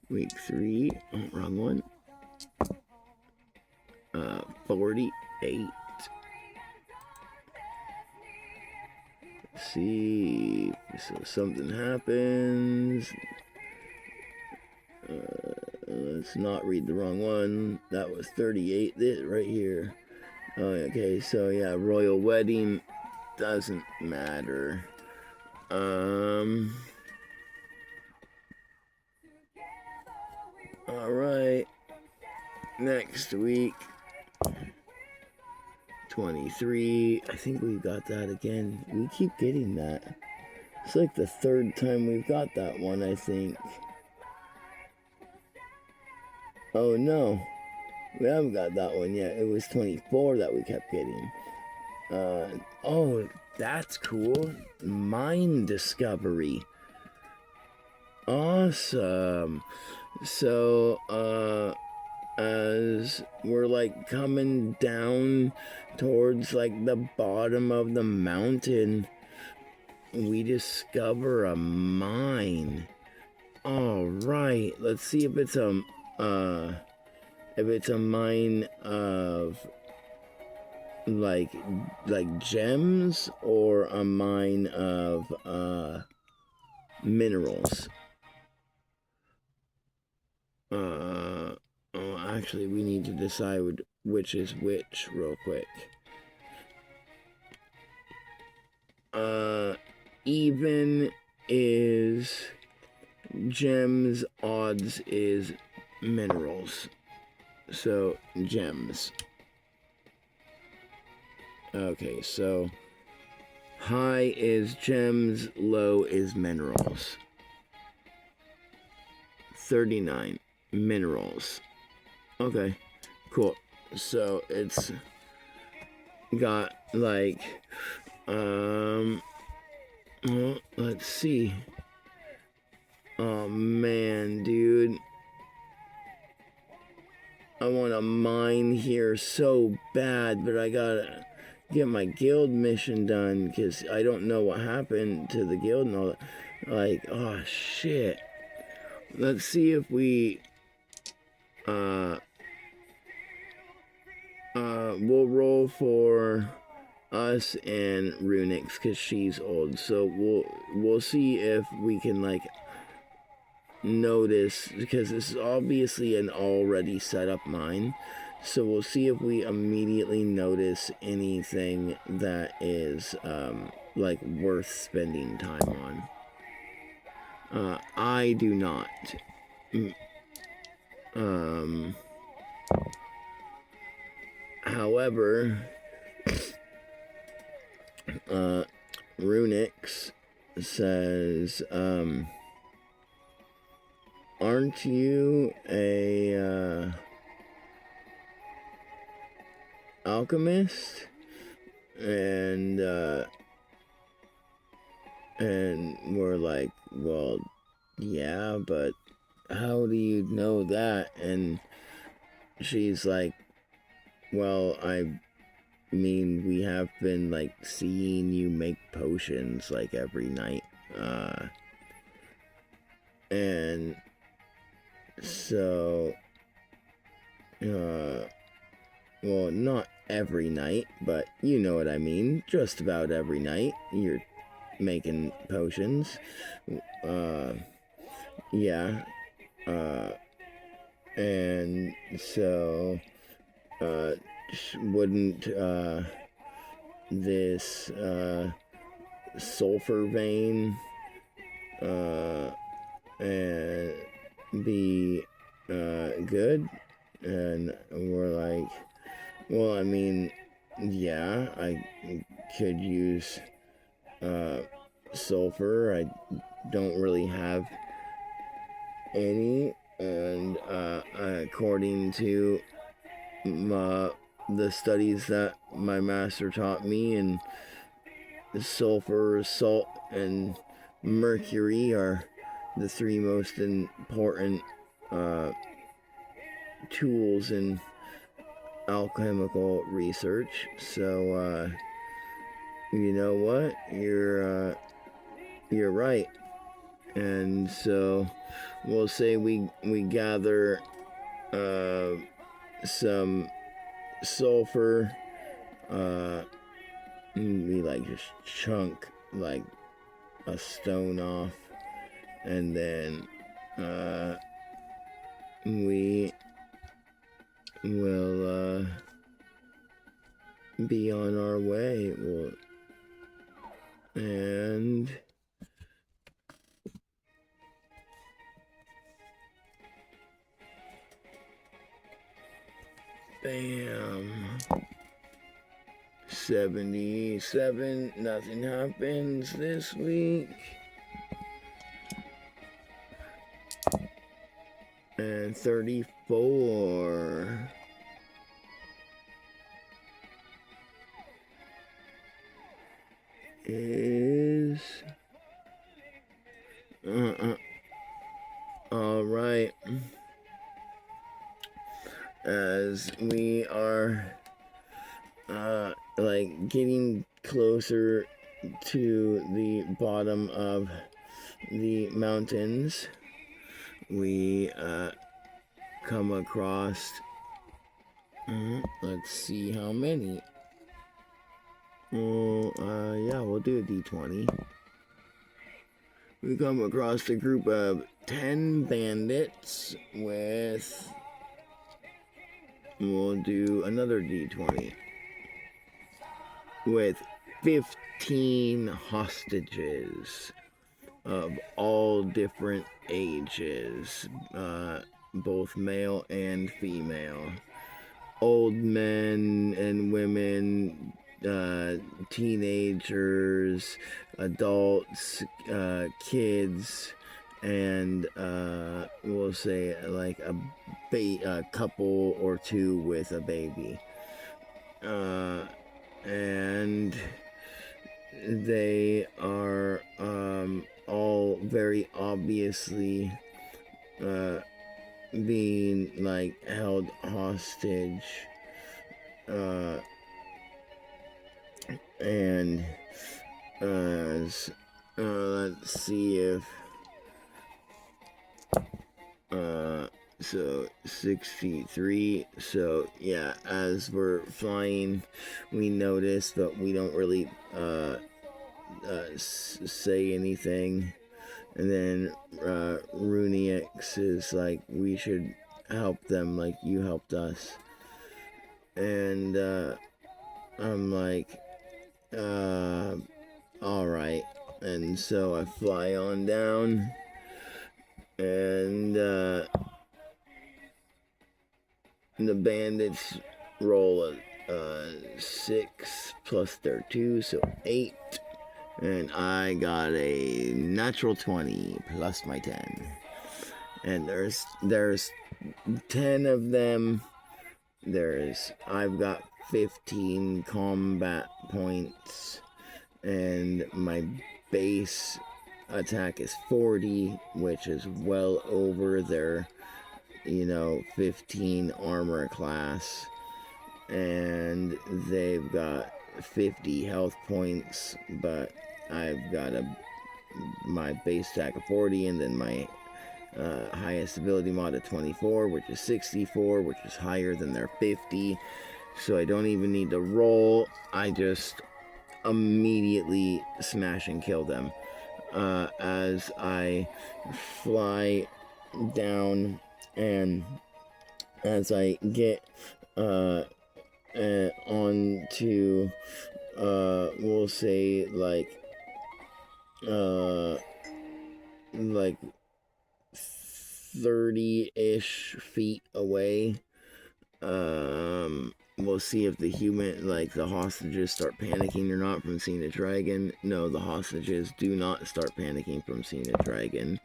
week 3. Oh, wrong one. 48. Let's see. So something happens. Let's not read the wrong one. That was 38. This right here. Oh, okay. So yeah, royal wedding doesn't matter. All right. Next week, 23. I think we got that again. We keep getting that. It's like the 3rd time we've got that one, I think. Oh no, we haven't got that one yet. It was 24 that we kept getting. Oh, that's cool. Mine discovery. Awesome. So, as we're like coming down towards like the bottom of the mountain, we discover a mine. All right, let's see if it's a mine of like gems, or a mine of minerals. Oh, actually, we need to decide which is which real quick. Even is gems, odds is minerals. So gems. Okay, so high is gems, low is minerals. 39 minerals. Okay, cool. So it's got like well, let's see. Oh man, dude, I want to mine here so bad, but I gotta get my guild mission done because I don't know what happened to the guild and all that. Like, oh shit. Let's see if we we'll roll for us and Runix because she's old. So we'll see if we can like notice, because this is obviously an already set up mine. So we'll see if we immediately notice anything that is like worth spending time on. I do not. However, Runix says, aren't you a alchemist? And we're like, well, yeah, but how do you know that? And she's like, well, I mean, we have been like seeing you make potions like every night. And so, well, not every night, but you know what I mean. Just about every night you're making potions. Yeah. And so, wouldn't, this, sulfur vein, and be, good? And we're like, well, I mean, yeah, I could use, sulfur. I don't really have any, and according to the studies that my master taught me, and sulfur, salt, and mercury are the three most important tools in alchemical research. So you know what, you're right. And so we'll say we gather some sulfur, we like just chunk like a stone off, and then we will be on our way. And bam, 77, nothing happens this week. And 34. Is all right. As we are like getting closer to the bottom of the mountains, we come across, let's see how many. Yeah, we'll do a D20. We come across a group of 10 bandits with we'll do another d20 with 15 hostages of all different ages, both male and female, old men and women, teenagers, adults, kids, and we'll say like a couple or two with a baby. And they are all very obviously being like held hostage, and let's see if so 63. So yeah, as we're flying, we notice, but we don't really say anything. And then Runix is like, we should help them like you helped us. And I'm like, alright. And so I fly on down, and the bandits roll a 6 plus their 2, so 8. And I got a natural 20 plus my 10. And there's 10 of them. I've got 15 combat points, and my base attack is 40, which is well over their 15 armor class. And they've got 50 health points, but I've got my base attack of 40, and then my highest ability mod of 24, which is 64, which is higher than their 50. So I don't even need to roll. I just immediately smash and kill them as I fly down, and as I get onto we'll say like 30-ish feet away, we'll see if the human, like the hostages, start panicking or not from seeing a dragon. No, the hostages do not start panicking from seeing a dragon.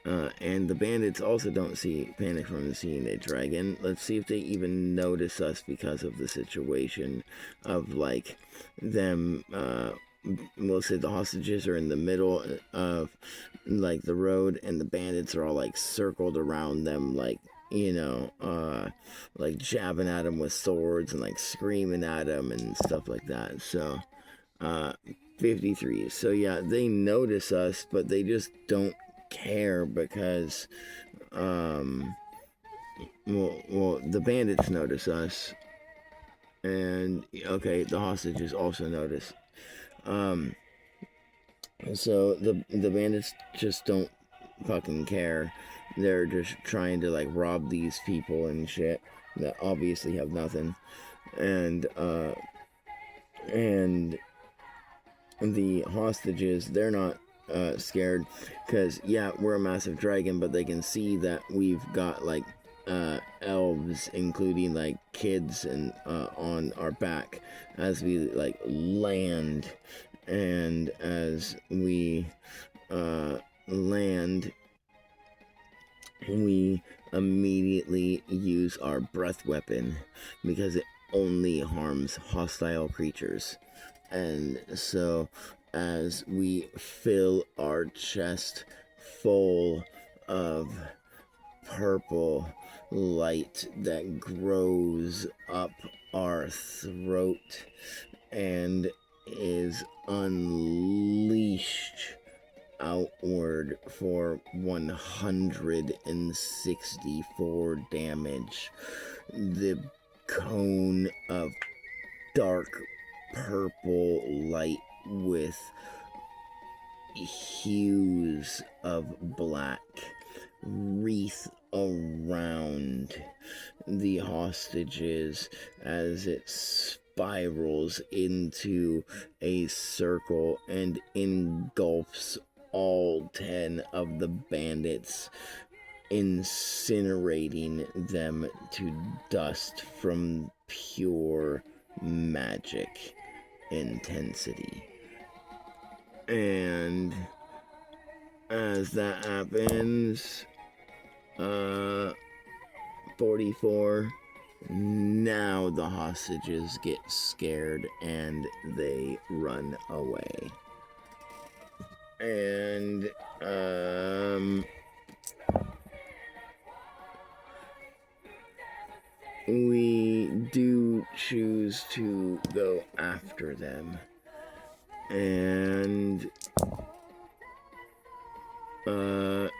And the bandits also don't panic from seeing a dragon. Let's see if they even notice us because of the situation of like them. We'll say the hostages are in the middle of like the road, and the bandits are all like circled around them, like like jabbing at them with swords and like screaming at them and stuff like that. So 53. So yeah, they notice us, but they just don't care because well, the bandits notice us, and okay, the hostages also notice. So the bandits just don't fucking care. They're just trying to like rob these people and shit that obviously have nothing. And the hostages, they're not scared, because yeah, we're a massive dragon, but they can see that we've got like elves, including like kids, and on our back as we like land. And as we land, we immediately use our breath weapon because it only harms hostile creatures. And so as we fill our chest full of purple light that grows up our throat and is unleashed outward for 164 damage, the cone of dark purple light with hues of black wreath around the hostages as it spirals into a circle and engulfs all 10 of the bandits, incinerating them to dust from pure magic intensity. And as that happens, 44, now the hostages get scared and they run away. And we do choose to go after them, and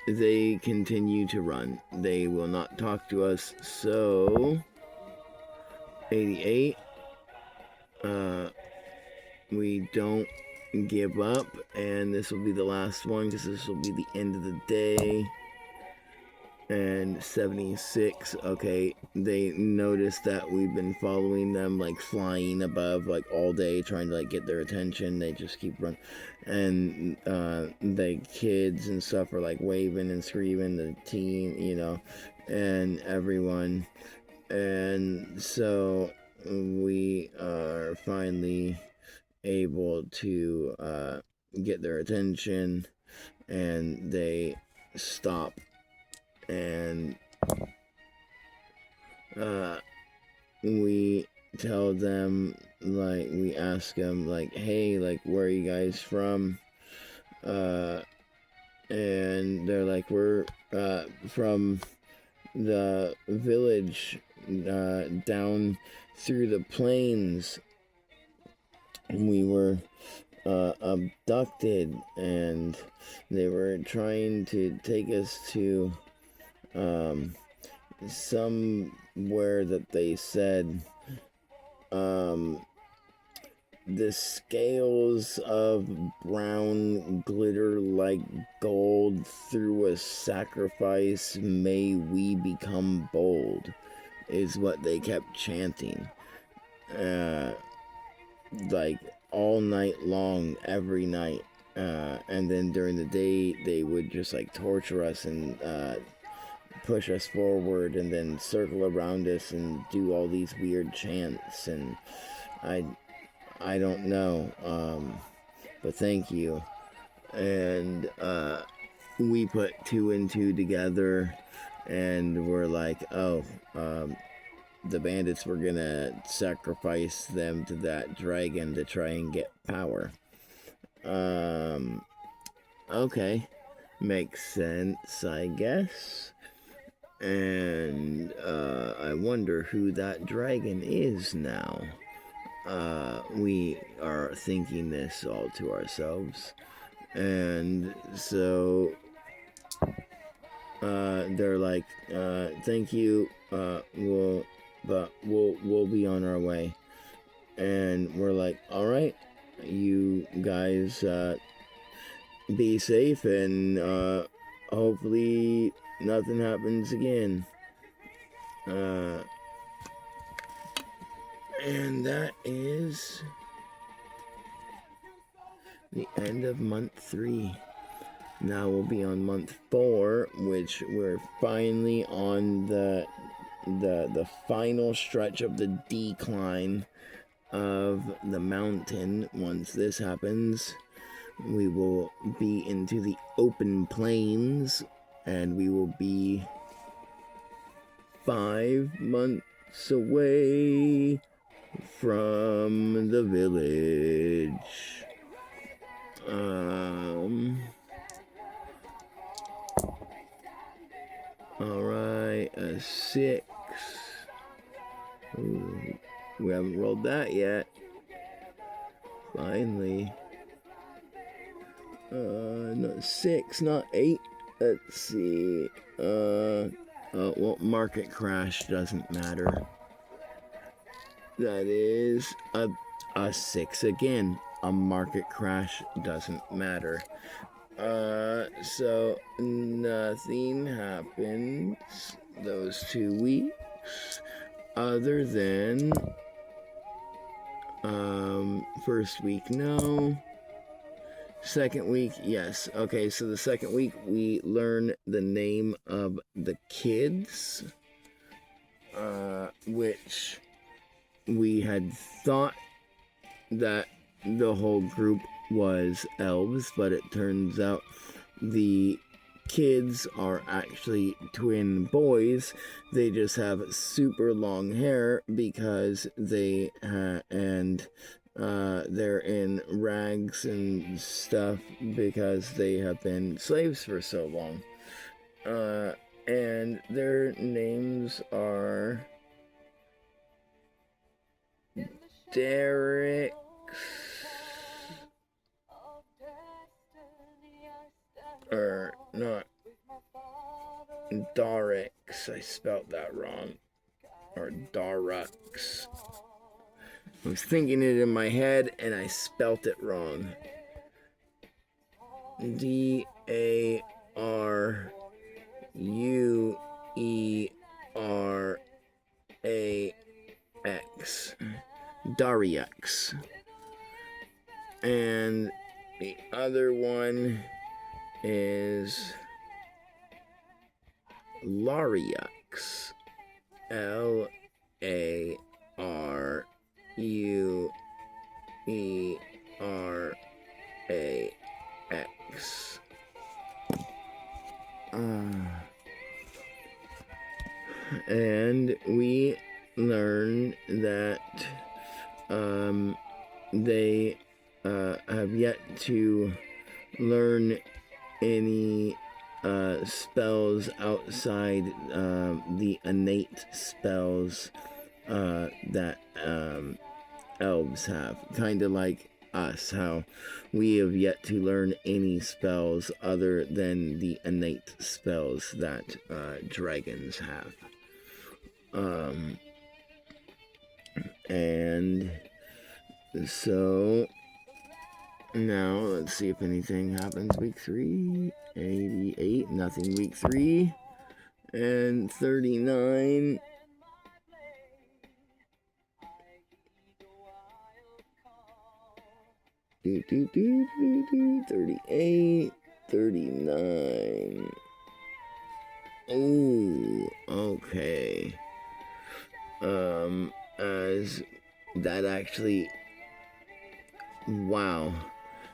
they continue to run. They will not talk to us, so 88, we don't give up, and this will be the last one because this will be the end of the day. And 76, okay, they noticed that we've been following them, like flying above, like all day, trying to like get their attention. They just keep running, and the kids and stuff are like waving and screaming, the teen, you know, and everyone. And so we are finally able to get their attention, and they stop. And we tell them, like, we ask them, like, hey, like, where are you guys from? And they're like, we're from the village down through the plains. We were abducted, and they were trying to take us to somewhere that they said the scales of brown glitter like gold. Through a sacrifice may we become bold, is what they kept chanting, like all night long, every night. And then during the day they would just like torture us and push us forward, and then circle around us and do all these weird chants, and I don't know, but thank you. And we put 2 and 2 together, and we're like, oh, the bandits were gonna sacrifice them to that dragon to try and get power. Okay, makes sense, I guess. And I wonder who that dragon is now. We are thinking this all to ourselves. And so they're like, thank you, we'll be on our way. And we're like, all right, you guys be safe, and hopefully nothing happens again. And that is the end of month 3. Now we'll be on month 4, which we're finally on the final stretch of the decline of the mountain. Once this happens, we will be into the open plains, and we will be 5 months away from the village. Alright, a 6. Ooh, we haven't rolled that yet. Finally. Not 6, not 8. Let's see. Well, market crash doesn't matter. That is a 6 again. A market crash doesn't matter. So nothing happened those 2 weeks other than first week, no. Second week, yes. Okay, so the second week we learn the name of the kids, which we had thought that the whole group was elves, but it turns out the kids are actually twin boys. They just have super long hair because they they're in rags and stuff because they have been slaves for so long. And their names are Derek, or not, Darix. I spelled that wrong. Or Darux. I was thinking it in my head and I spelt it wrong. Daruerax. Dariux. And the other one is Lariux. Laruerax. And we learn that they have yet to learn any spells outside the innate spells that elves have. Kind of like us, how we have yet to learn any spells other than the innate spells that dragons have. And so now let's see if anything happens week 3. 88, nothing week 3. And 39. Do, do, do, do, do, 38, 39. Oh, okay. As that actually, wow,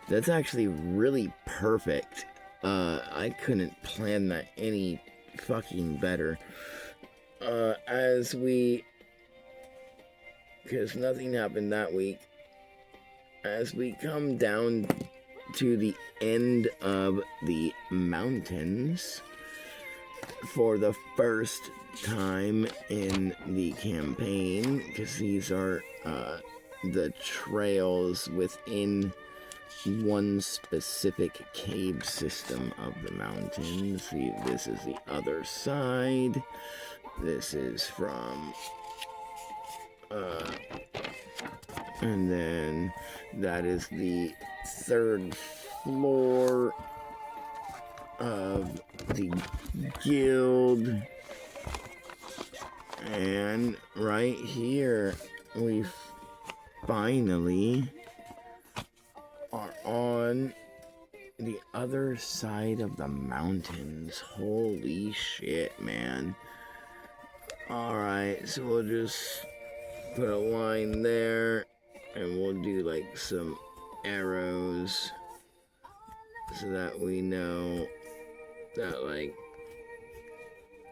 that's actually really perfect. I couldn't plan that any fucking better. Because nothing happened that week. As we come down to the end of the mountains for the first time in the campaign, because these are the trails within one specific cave system of the mountains. See, this is the other side. This is from and then that is the 3rd floor of the guild. And right here, we finally are on the other side of the mountains. Holy shit, man. Alright, so we'll just put a line there, and we'll do like some arrows so that we know that like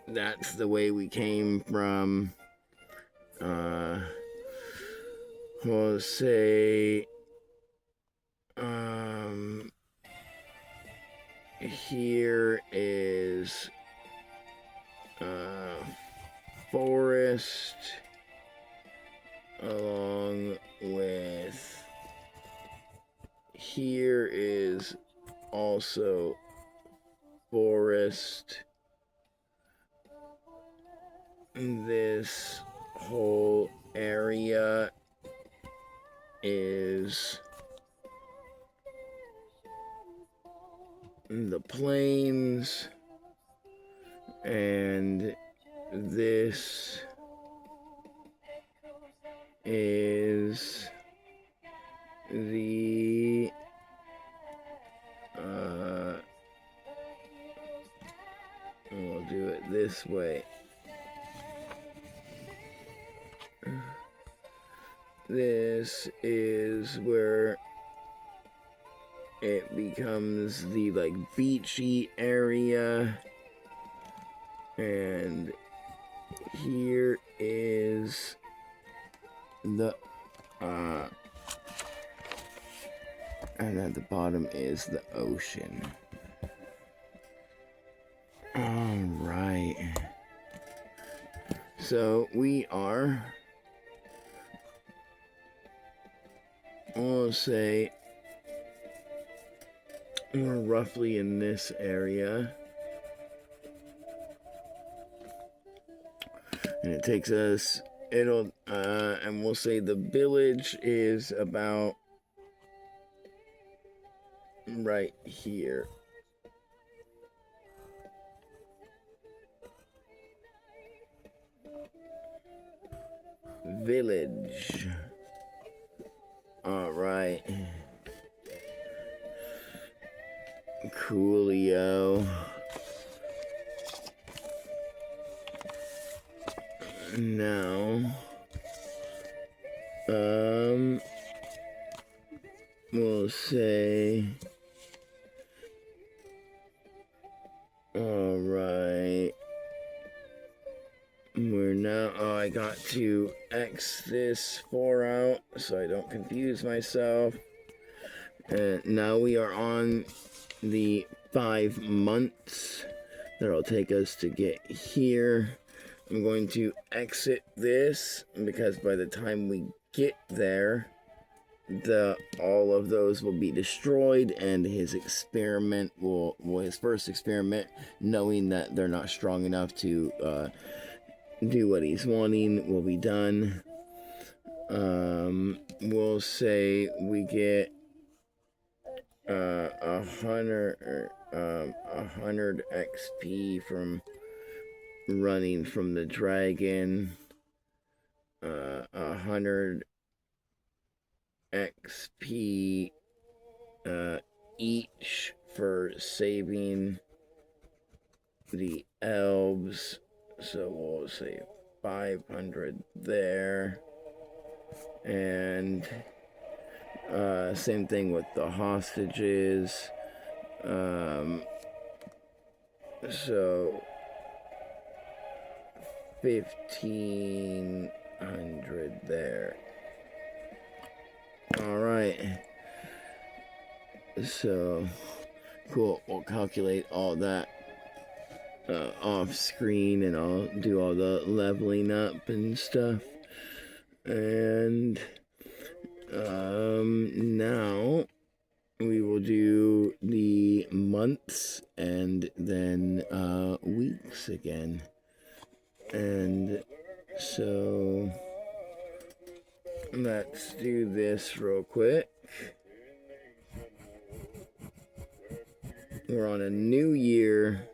that's the way we came from. We'll say here is forest along with here is also forest. This whole area is the plains, and this is the we'll do it this way. This is where it becomes the like beachy area, and here is the and at the bottom is the ocean. All right, so we are, we'll say, we're roughly in this area, and it takes us, and we'll say the village is about right here. Village. All right. Coolio. Now, we'll say, all right, we're now, I got to X this 4 out so I don't confuse myself. And now we are on the 5 months that'll take us to get here. I'm going to exit this because by the time we get there, all of those will be destroyed, and his experiment his first experiment, knowing that they're not strong enough to do what he's wanting, will be done. We'll say we get 100 XP from running from the dragon, 100 XP each for saving the elves, so we'll say 500 there, and same thing with the hostages, so 1,500 there. All right, so cool. We'll calculate all that off screen, and I'll do all the leveling up and stuff. And now we will do the months and then weeks again. And so let's do this real quick. We're on a new year.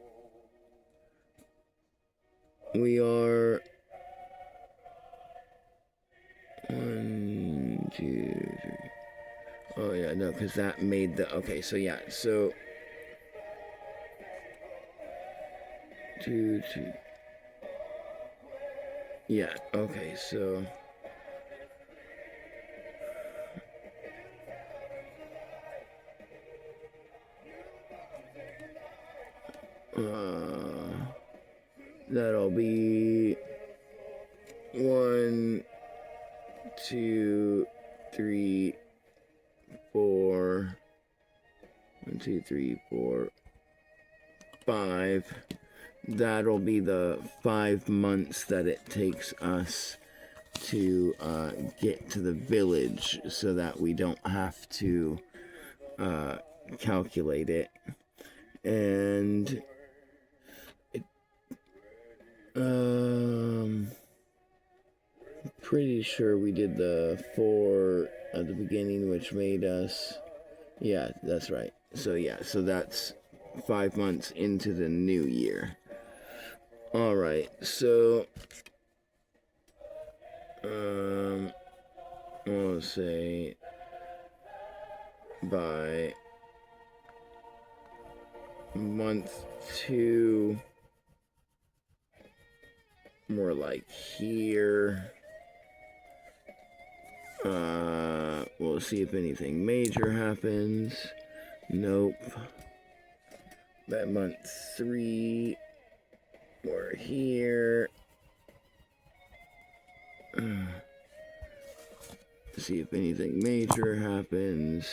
We are 1, 2, 3. Oh yeah, no, because that made the, okay, so yeah, so 2, 2. Yeah, okay, so that'll be 1, 2, 3, 4. 1, 2, 3, 4, 5. That'll be the 5 months that it takes us to get to the village, so that we don't have to calculate it. And pretty sure we did the 4 at the beginning, which made us, yeah, that's right. So yeah, so that's 5 months into the new year. Alright, so we'll say by month 2, more like here. We'll see if anything major happens. Nope. By month 3, we're here. See if anything major happens.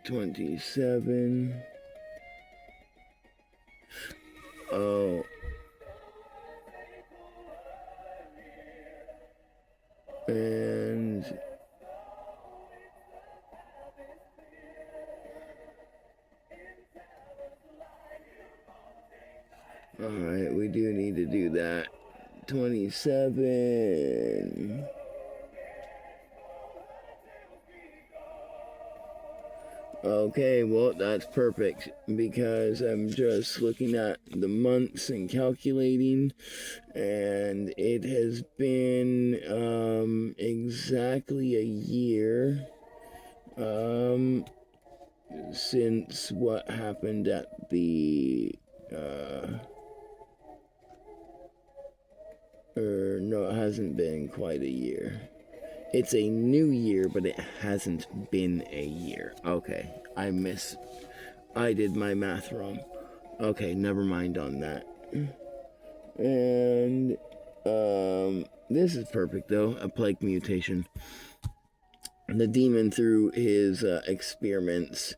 27. Oh. And alright, we do need to do that. 27. Okay, well, that's perfect, because I'm just looking at the months and calculating, and it has been exactly a year since what happened at the no, it hasn't been quite a year. It's a new year, but it hasn't been a year. Okay, I did my math wrong. Okay, never mind on that. And this is perfect though, a plague mutation. The demon, through his experiments,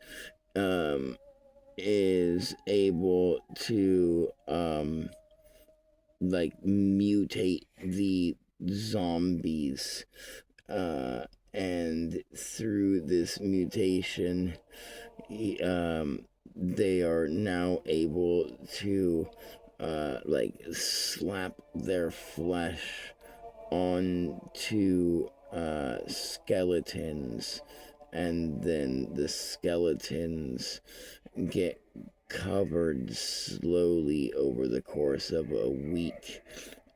is able to like mutate the zombies, and through this mutation, they are now able to like slap their flesh onto skeletons, and then the skeletons get covered slowly over the course of a week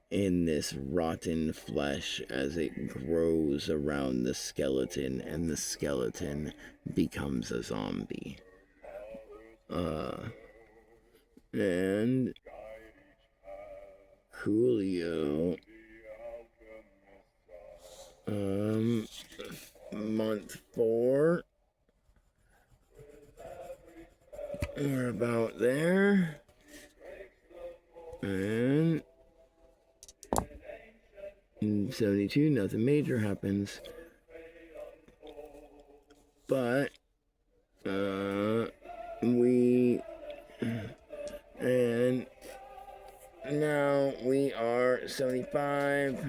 in this rotten flesh as it grows around the skeleton, and the skeleton becomes a zombie. And Coolio, month 4, we're about there, and 72, nothing major happens, but and now we are 75,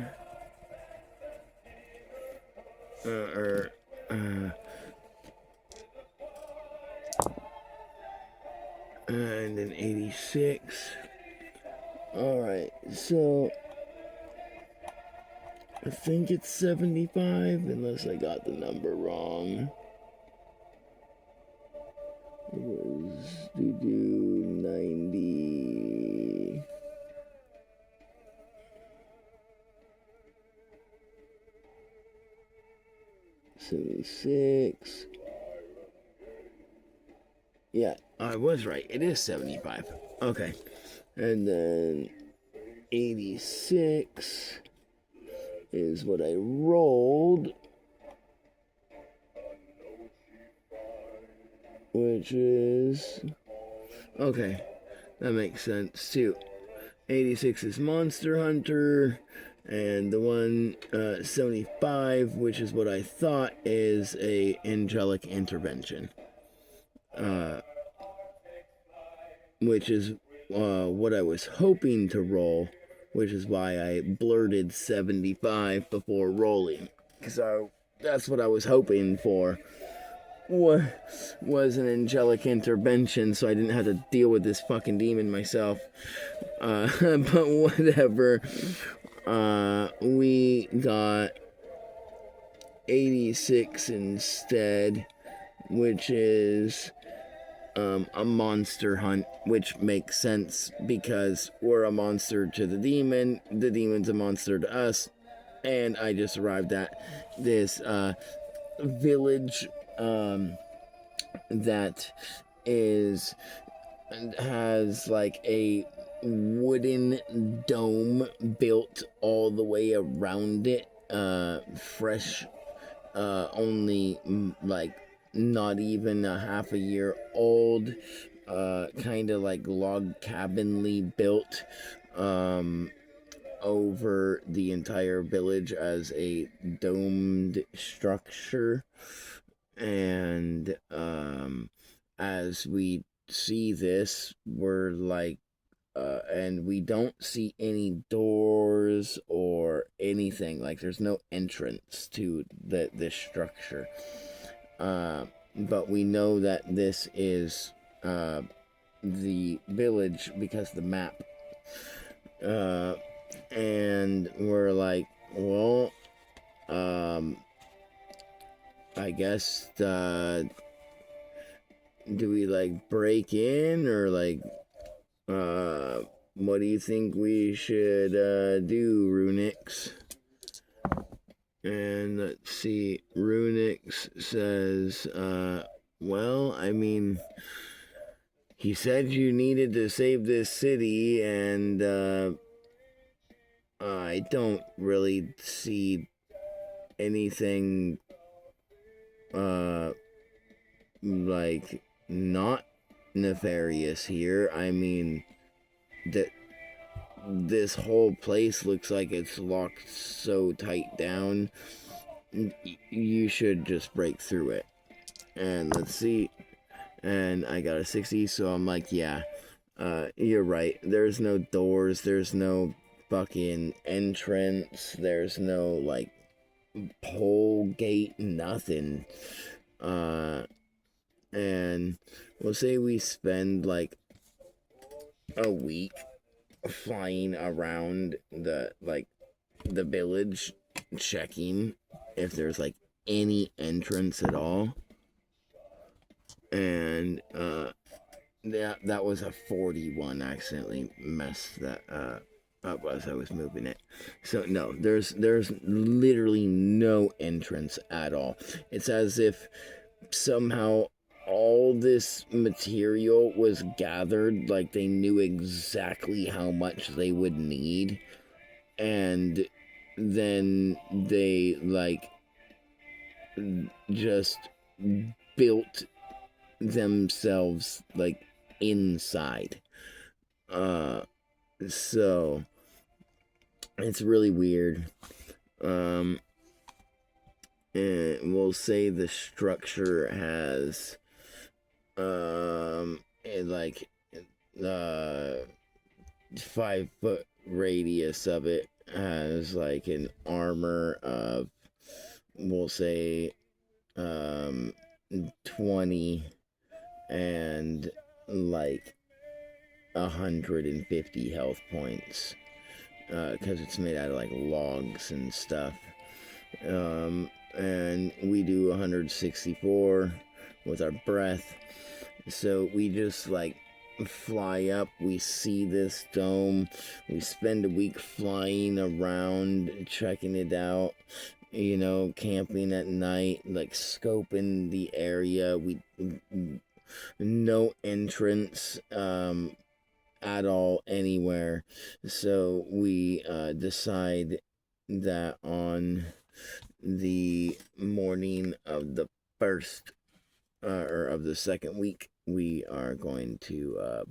and then 86. Alright, so I think it's 75, unless I got the number wrong. It was 90. 76. Yeah, I was right. It is 75. Okay. And then 86 is what I rolled, which is... okay, that makes sense too. 86 is Monster Hunter, and the one 75, which is what I thought, is a Angelic Intervention, which is what I was hoping to roll, which is why I blurted 75 before rolling, because that's what I was hoping for, was an Angelic Intervention, so I didn't have to deal with this fucking demon myself. But whatever. We got 86 instead, which is a monster hunt, which makes sense because we're a monster to the demon's a monster to us, and I just arrived at this village that is has like a wooden dome built all the way around it, fresh, only like not even a half a year old, kind of like log cabinly built, over the entire village as a domed structure. And as we see this, we're like, and we don't see any doors or anything. Like, there's no entrance to this structure. But we know that this is the village because the map. And we're like, well, I guess, do we like break in, or like, what do you think we should do, Runix? And let's see, Runix says, well, I mean, he said you needed to save this city, and I don't really see anything like not nefarious here. I mean, that this whole place looks like it's locked so tight down. You should just break through it. And let's see. And I got a 60, so I'm like, yeah, you're right. There's no doors. There's no fucking entrance. There's no, like, pole gate, nothing. And we'll say we spend, like, a week flying around the village, checking if there's like any entrance at all. And that was a 41. I accidentally messed that up as I was moving it. So no, there's literally no entrance at all. It's as if somehow all this material was gathered, like they knew exactly how much they would need, and then they like just built themselves like inside. So it's really weird. And we'll say the structure has like 5-foot radius of it has like an armor of, we'll say, 20 and like 150 health points, because it's made out of like logs and stuff. And we do 164 with our breath. So we just like fly up, we see this dome, we spend a week flying around, checking it out, you know, camping at night, like scoping the area. We no entrance at all anywhere. So we decide that on the morning of the first or of the second week, we are going to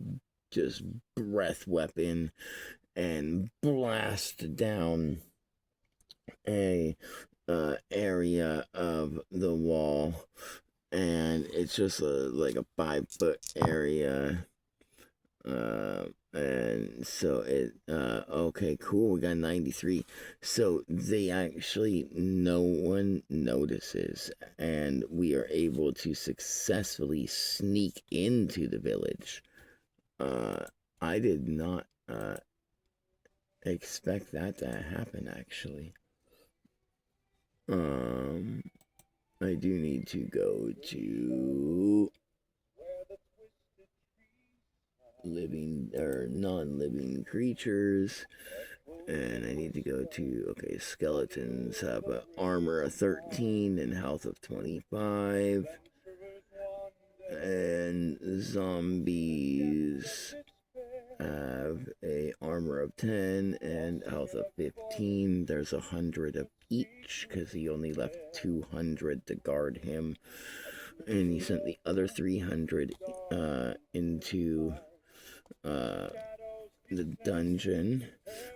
just breath weapon and blast down a area of the wall, and it's just like a 5-foot area. And so it okay, cool, we got 93. So they actually, no one notices, and we are able to successfully sneak into the village. I did not expect that to happen, actually. I do need to go to living or non-living creatures. And I need to go to, okay, skeletons have an armor of 13 and health of 25. And zombies have a armor of 10 and health of 15. There's 100 of each because he only left 200 to guard him. And he sent the other 300 into the dungeon,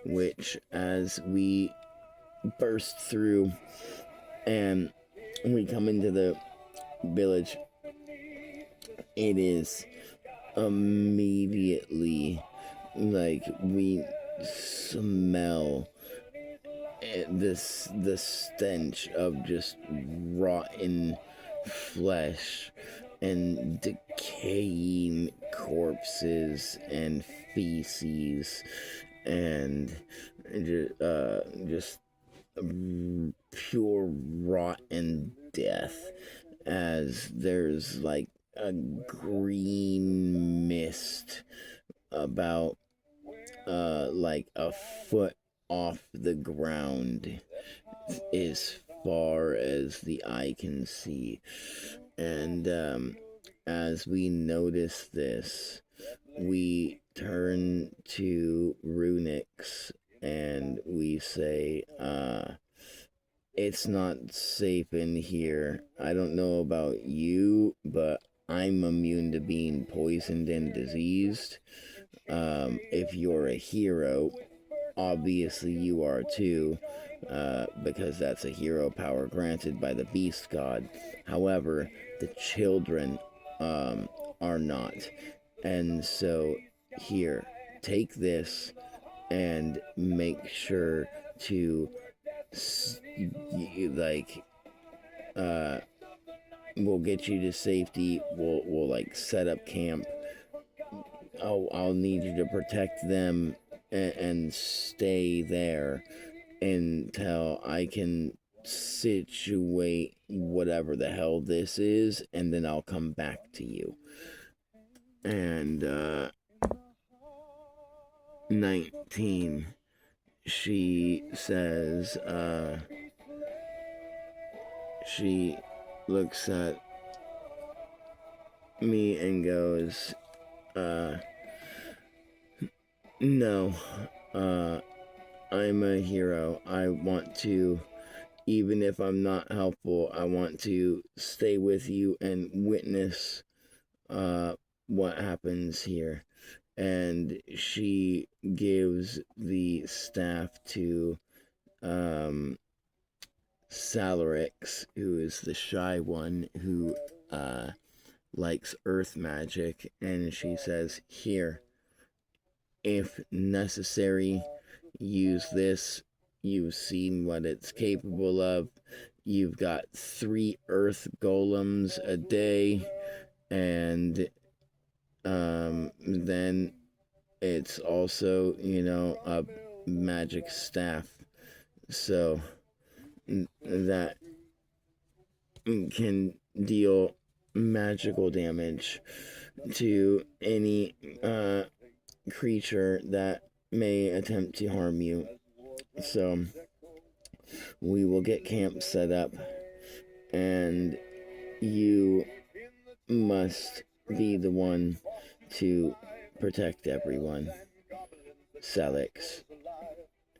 which as we burst through and we come into the village, it is immediately like we smell the stench of just rotten flesh and decaying corpses and feces and just pure rotten death, as there's like a green mist about like a foot off the ground as far as the eye can see. And as we notice this, we turn to Runix and we say, it's not safe in here. I don't know about you, but I'm immune to being poisoned and diseased. If you're a hero, obviously you are too, because that's a hero power granted by the beast god. However, the children are not. And so here, take this and make sure to like we'll get you to safety. We'll like set up camp. I'll need you to protect them and stay there until I can situate whatever the hell this is, and then I'll come back to you. And 19, she says, she looks at me and goes, no, I'm a hero. I want to, even if I'm not helpful, I want to stay with you and witness what happens here. And she gives the staff to Salarix, who is the shy one who likes earth magic, and she says, here, if necessary, use this. You've seen what it's capable of. You've got 3 earth golems a day, and then it's also, a magic staff. So that can deal magical damage to any creature that may attempt to harm you. So we will get camp set up, and you must be the one to protect everyone, Selix.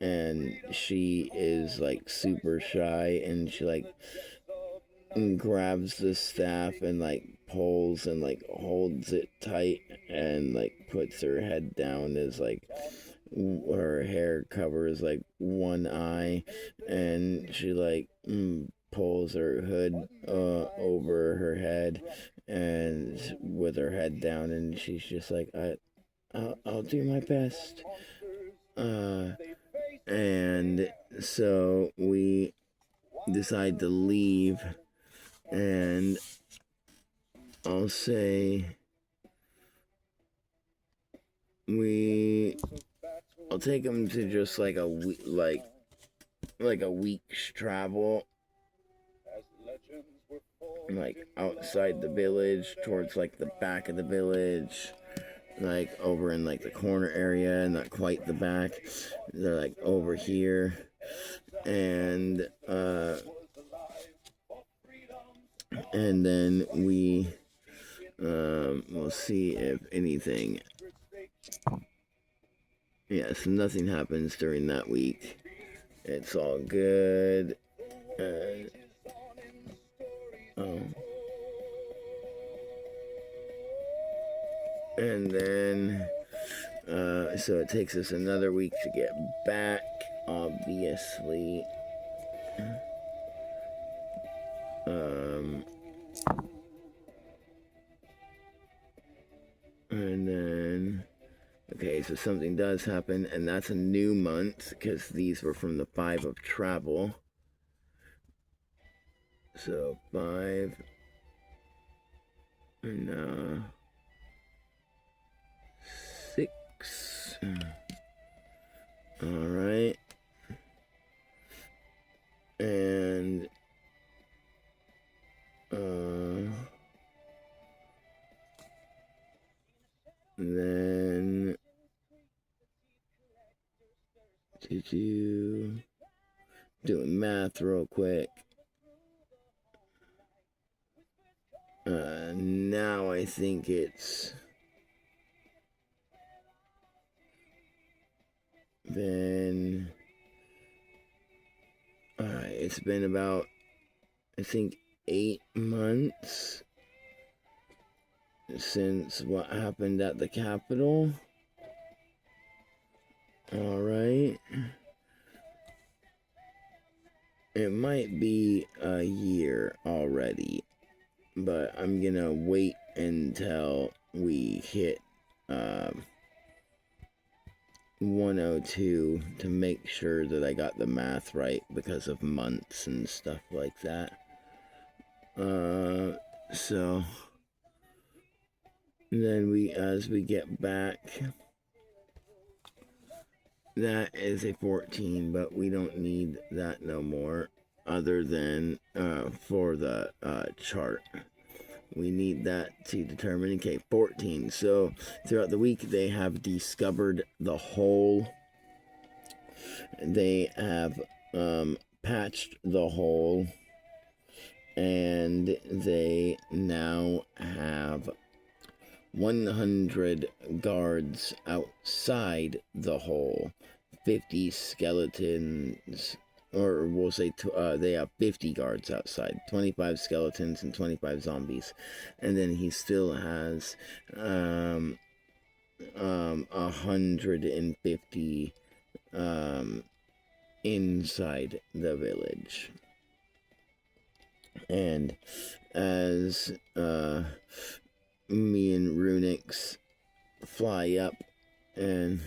And she is like super shy, and she like grabs the staff and like pulls and like holds it tight and like puts her head down as like her hair covers like one eye, and she like pulls her hood over her head and with her head down, and she's just like, I'll do my best. And so we decide to leave, and I'll say I'll take them to just like a week's travel, like outside the village towards like the back of the village, like over in like the corner area, not quite the back. They're like over here, and then we'll see if anything. Yes, nothing happens during that week. It's all good. And then, so it takes us another week to get back, obviously. And then, okay, so something does happen, and that's a new month, because these were from the 5 of travel. So, 5, and 6. Alright. And, then, doing math real quick. Now I think it's been, alright, it's been about, I think, 8 months since what happened at the Capitol. Alright. It might be a year already, but I'm gonna wait until we hit 102 to make sure that I got the math right because of months and stuff like that. So then as we get back, that is a 14, but we don't need that no more, other than for the chart. We need that to determine, okay, 14. So throughout the week, they have discovered the hole. They have patched the hole. And they now have 100 guards outside the hole. 50 skeletons, or we'll say they have 50 guards outside, 25 skeletons and 25 zombies. And then he still has 150 inside the village. And as me and Runix fly up and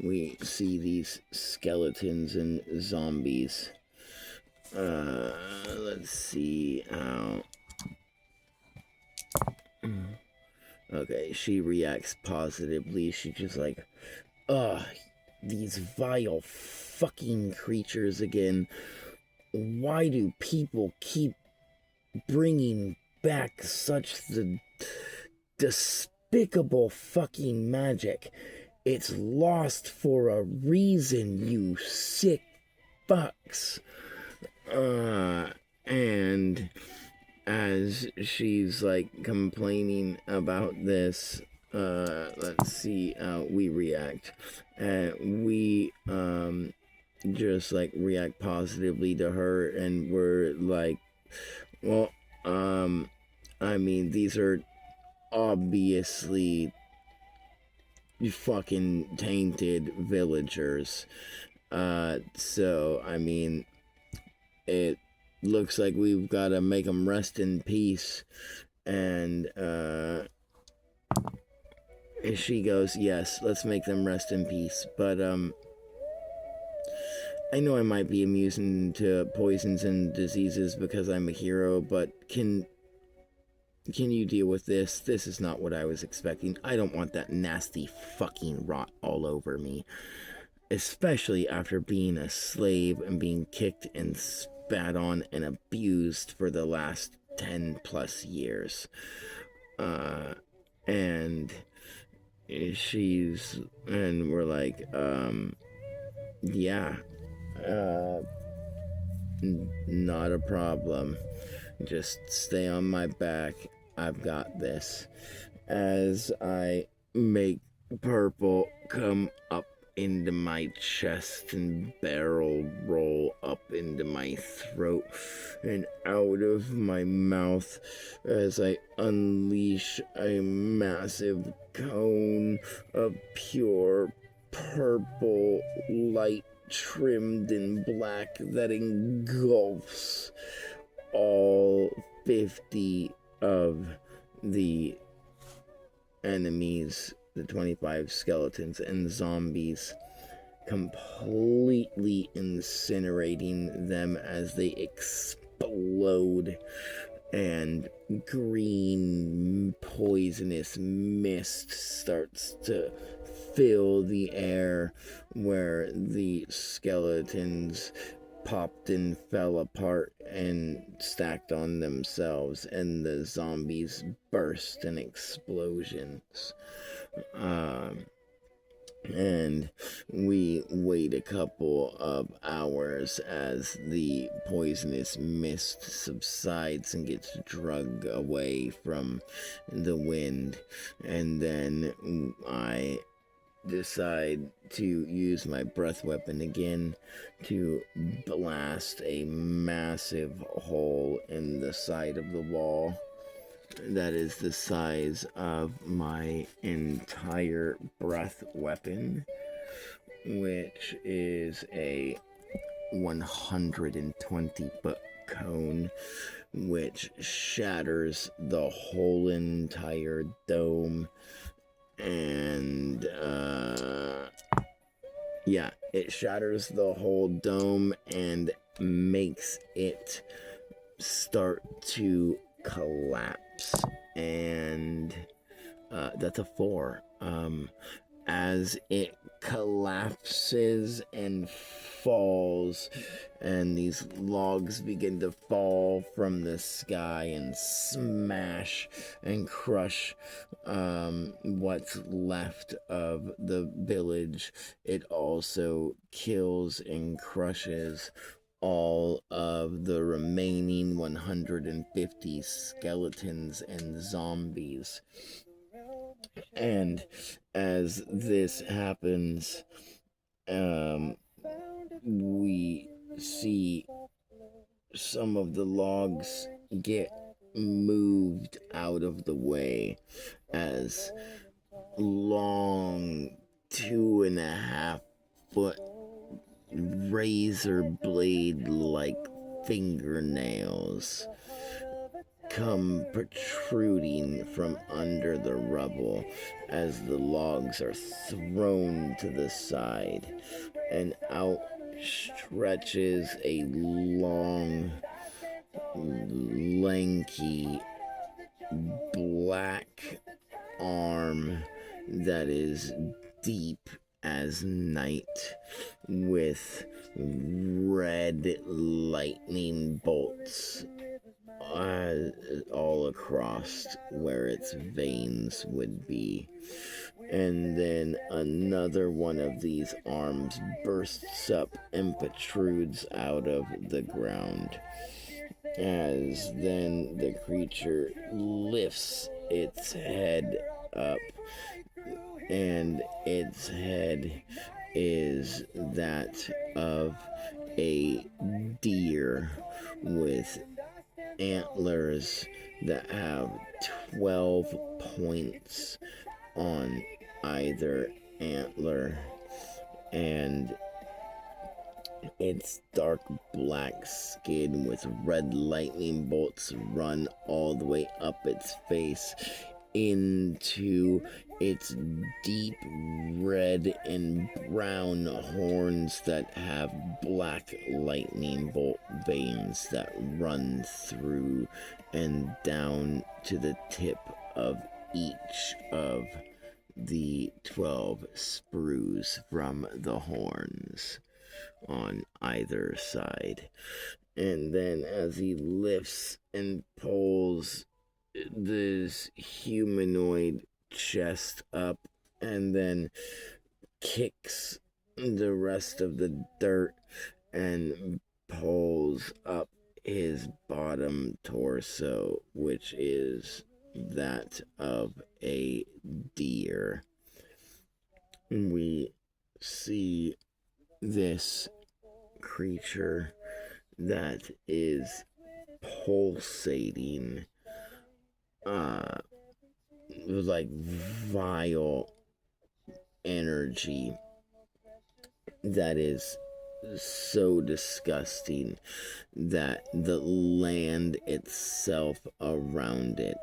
we see these skeletons and zombies, let's see how. Okay, she reacts positively. She's just like, ugh, these vile fucking creatures again. Why do people keep bringing back such the despicable fucking magic? It's lost for a reason, you sick fucks. And as she's like complaining about this, let's see how we react. We just like react positively to her, and we're like, well, I mean, these are obviously fucking tainted villagers. So, I mean, it looks like we've got to make them rest in peace. And, she goes, yes, let's make them rest in peace. But, I know I might be immune to poisons and diseases because I'm a hero, but can you deal with this? This is not what I was expecting. I don't want that nasty fucking rot all over me. Especially after being a slave and being kicked and spat on and abused for the last 10 plus years. And and we're like, yeah, uh, not a problem. Just stay on my back. I've got this. As I make Purple come up into my chest and barrel roll up into my throat and out of my mouth as I unleash a massive cone of pure purple light trimmed in black that engulfs all 50 of the enemies, the 25 skeletons and zombies, completely incinerating them as they explode, and green poisonous mist starts to fill the air where the skeletons popped and fell apart and stacked on themselves, and the zombies burst in explosions. And we wait a couple of hours as the poisonous mist subsides and gets dragged away from the wind. And then I decide to use my breath weapon again to blast a massive hole in the side of the wall that is the size of my entire breath weapon, which is a 120-foot cone, which shatters the whole entire dome. And yeah, it shatters the whole dome and makes it start to collapse. And that's a 4. As it collapses and falls, and these logs begin to fall from the sky and smash and crush what's left of the village. It also kills and crushes all of the remaining 150 skeletons and zombies. And as this happens, we see some of the logs get moved out of the way as long 2.5-foot razor blade like fingernails come protruding from under the rubble as the logs are thrown to the side, and out stretches a long, lanky, black arm that is deep as night, with red lightning bolts all across where its veins would be. And then another one of these arms bursts up and protrudes out of the ground, as then the creature lifts its head up, and its head is that of a deer with antlers that have 12 points on either antler, and its dark black skin with red lightning bolts run all the way up its face into its deep red and brown horns that have black lightning bolt veins that run through and down to the tip of each of the 12 sprues from the horns on either side. And then as he lifts and pulls this humanoid chest up and then kicks the rest of the dirt and pulls up his bottom torso, which is that of a deer. We see this creature that is pulsating like vile energy that is so disgusting that the land itself around it,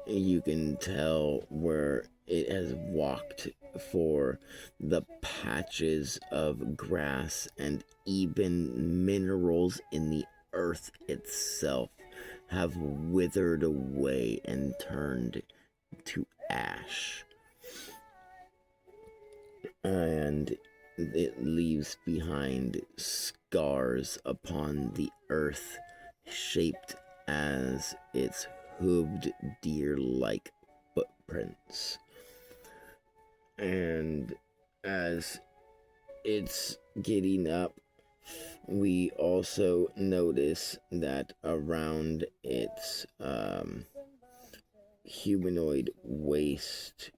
you can tell where it has walked, for the patches of grass and even minerals in the earth itself have withered away and turned to ash. And it leaves behind scars upon the earth shaped as its hooved deer-like footprints. And as it's getting up, we also notice that around its humanoid waist,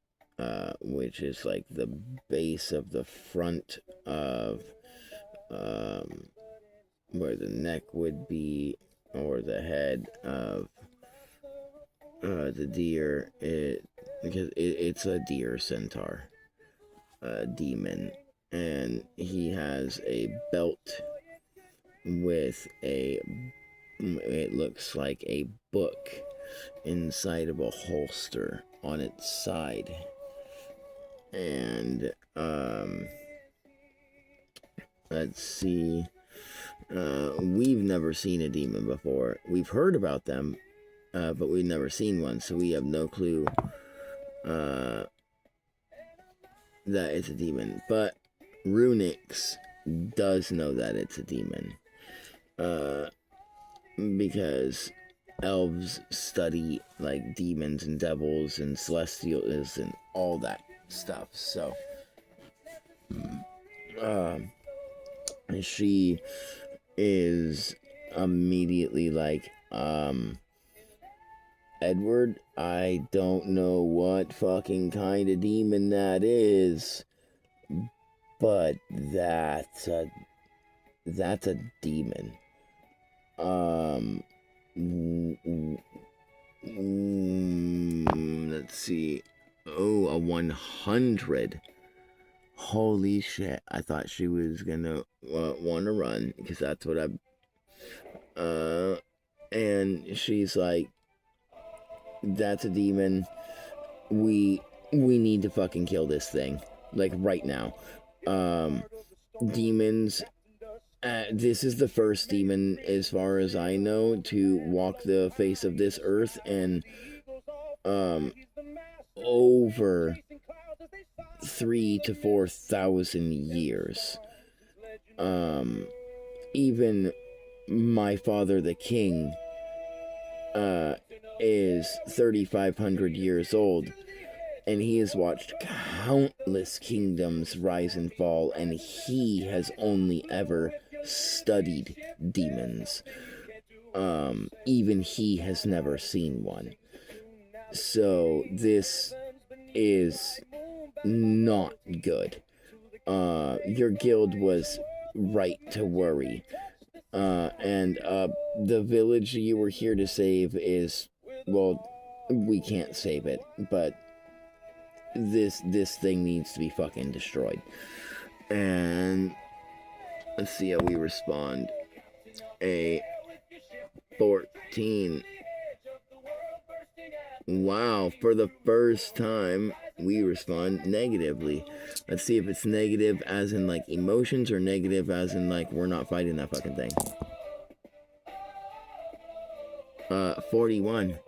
which is like the base of the front of where the neck would be, or the head of the deer, because it's a deer centaur, demon, and he has a belt with it looks like a book inside of a holster on its side. And let's see, we've never seen a demon before. We've heard about them, but we've never seen one, so we have no clue that it's a demon. But Runix does know that it's a demon, because elves study like demons and devils and celestials and all that stuff. So she is immediately like, Edward, I don't know what fucking kind of demon that is, but that's a demon. Let's see. Oh, a 100. Holy shit. I thought she was gonna want to run, because that's what and she's like, that's a demon. We need to fucking kill this thing, like right now. Demons, this is the first demon, as far as I know, to walk the face of this earth, and over 3,000 to 4,000 years. Even my father, the king, is 3,500 years old, and he has watched countless kingdoms rise and fall, and he has only ever studied demons. Even he has never seen one. So this is not good. Your guild was right to worry. And the village you were here to save is, well, we can't save it, but this thing needs to be fucking destroyed. And let's see how we respond. A 14. Wow, for the first time we respond negatively. Let's see if it's negative as in like emotions, or negative as in like we're not fighting that fucking thing. 41.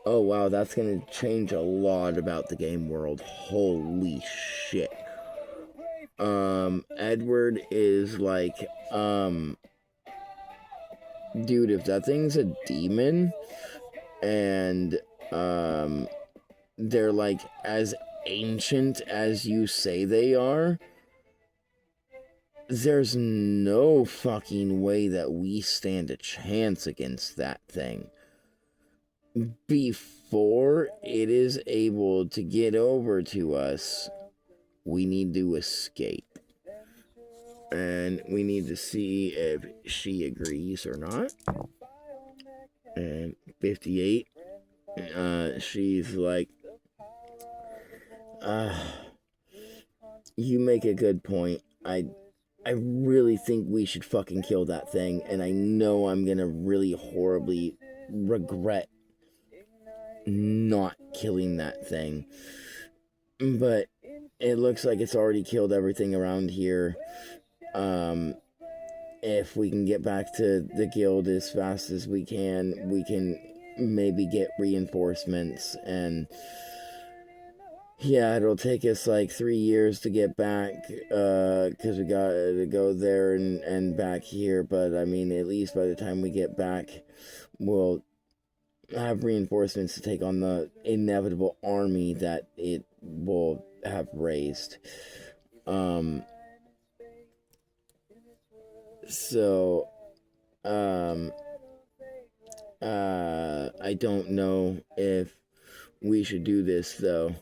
Oh wow, that's gonna change a lot about the game world. Holy shit. Edward is like, dude, if that thing's a demon, and they're like as ancient as you say they are, there's no fucking way that we stand a chance against that thing. Before it is able to get over to us, we need to escape. And we need to see if she agrees or not. And 58, she's like, you make a good point. I really think we should fucking kill that thing, and I know I'm gonna really horribly regret not killing that thing. But it looks like it's already killed everything around here. If we can get back to the guild as fast as we can maybe get reinforcements. And yeah, it'll take us like 3 years to get back, because we got to go there and back here. But I mean, at least by the time we get back, we'll have reinforcements to take on the inevitable army that it will have raised. So, I don't know if we should do this, though.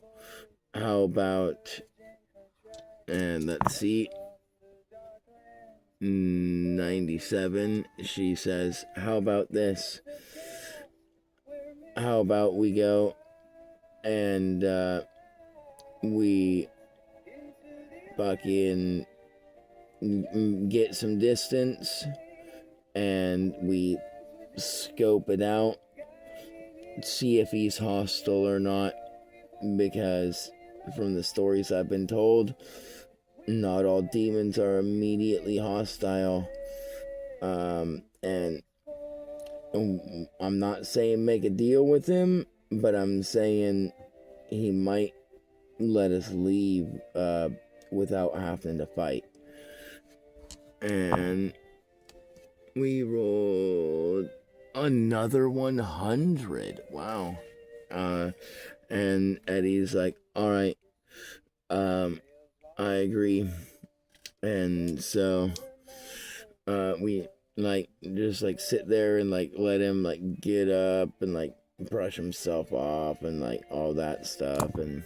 How about, and let's see, 97, she says, how about this? How about we go and, we fucking get some distance and we scope it out, see if he's hostile or not, because from the stories I've been told, not all demons are immediately hostile. And I'm not saying make a deal with him, but I'm saying he might let us leave without having to fight. And we rolled another 100. Wow. And Eddie's like, all right, I agree. And so we like just like sit there and like let him like get up and like brush himself off and like all that stuff. And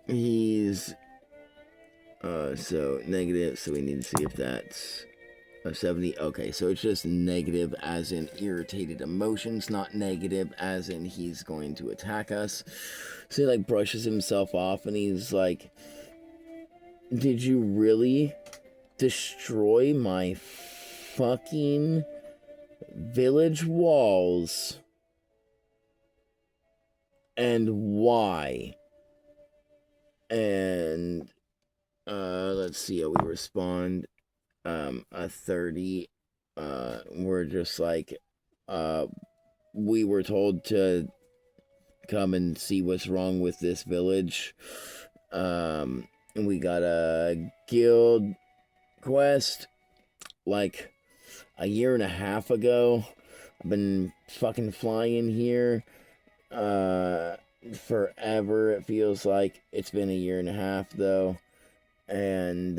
he's so negative, so we need to see if that's a 70. Okay, so it's just negative as in irritated emotions, not negative as in he's going to attack us. So he like brushes himself off and he's like, did you really destroy my fucking village walls? And why? And let's see how we respond. A 30. We're just like, we were told to come and see what's wrong with this village. And we got a guild quest like a year and a half ago. I've been fucking flying here forever. It feels like it's been a year and a half though. And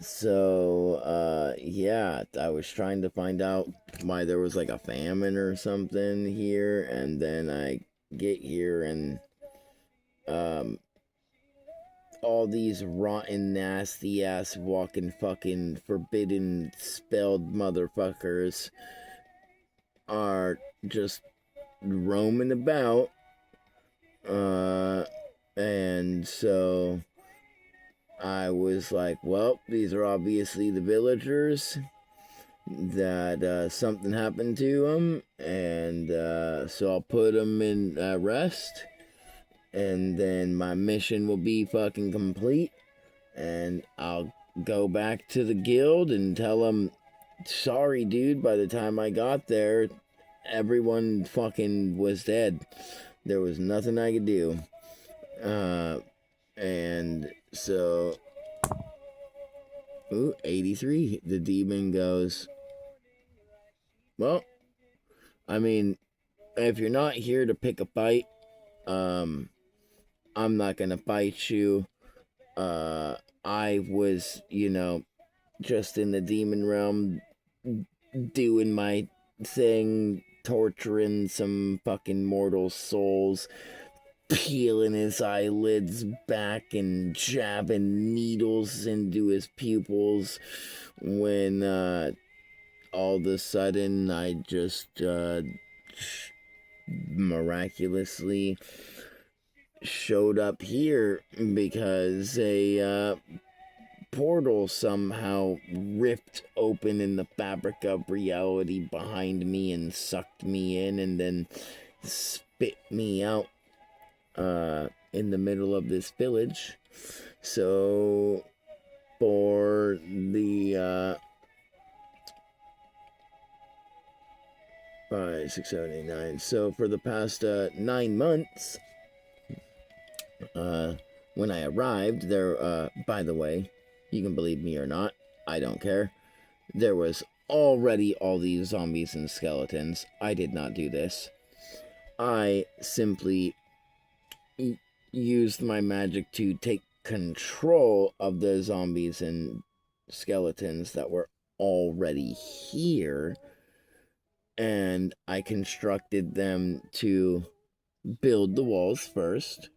so yeah, I was trying to find out why there was like a famine or something here, and then I get here and all these rotten, nasty ass walking fucking forbidden spelled motherfuckers are just roaming about. And so I was like, well, these are obviously the villagers that something happened to them, and so I'll put them in arrest, and then my mission will be fucking complete, and I'll go back to the guild and tell them, sorry, dude, by the time I got there, everyone fucking was dead. There was nothing I could do. And so, 83. The demon goes, well, I mean, if you're not here to pick a fight, um, I'm not gonna fight you. I was, just in the demon realm doing my thing, torturing some fucking mortal souls, peeling his eyelids back and jabbing needles into his pupils when all of a sudden I just miraculously showed up here because a portal somehow ripped open in the fabric of reality behind me and sucked me in and then spit me out in the middle of this village. So for the 5, 6, 7, 8, 9. So for the past 9 months, when I arrived there, by the way, you can believe me or not, I don't care. There was already all these zombies and skeletons. I did not do this. I simply used my magic to take control of the zombies and skeletons that were already here, and I constructed them to build the walls first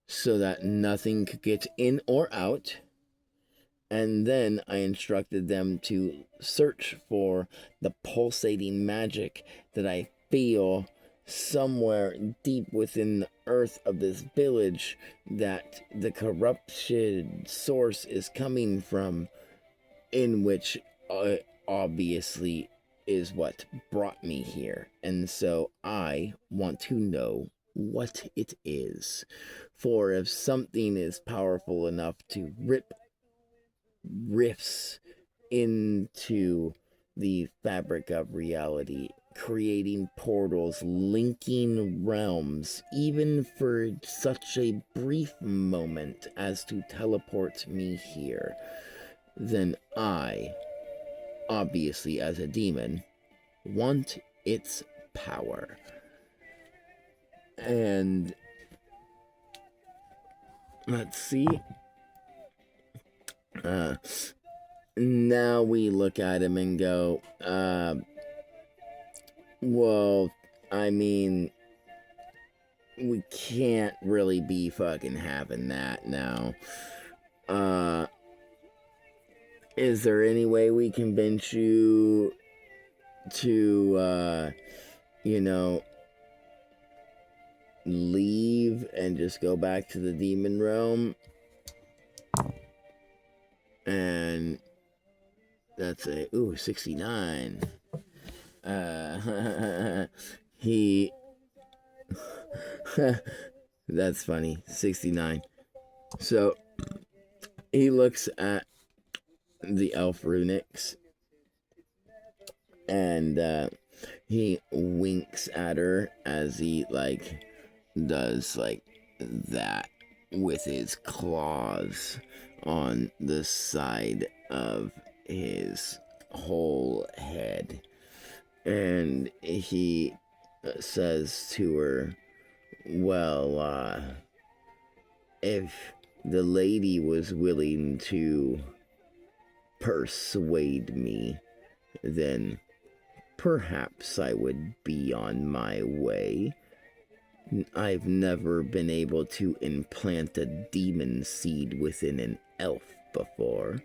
so that nothing could get in or out. And then I instructed them to search for the pulsating magic that I feel somewhere deep within the earth of this village that the corruption source is coming from, in which obviously is what brought me here. And so I want to know what it is. For if something is powerful enough to rip rifts into the fabric of reality, creating portals, linking realms, even for such a brief moment as to teleport me here, then I, obviously as a demon, want its power. And let's see. Now we look at him and go, well, I mean, we can't really be fucking having that now. Is there any way we convince you to, leave and just go back to the demon realm? And that's 69. He that's funny. 69. So he looks at the elf runics and he winks at her as he does that with his claws on the side of his whole head. And he says to her, well, if the lady was willing to persuade me, then perhaps I would be on my way. I've never been able to implant a demon seed within an elf before.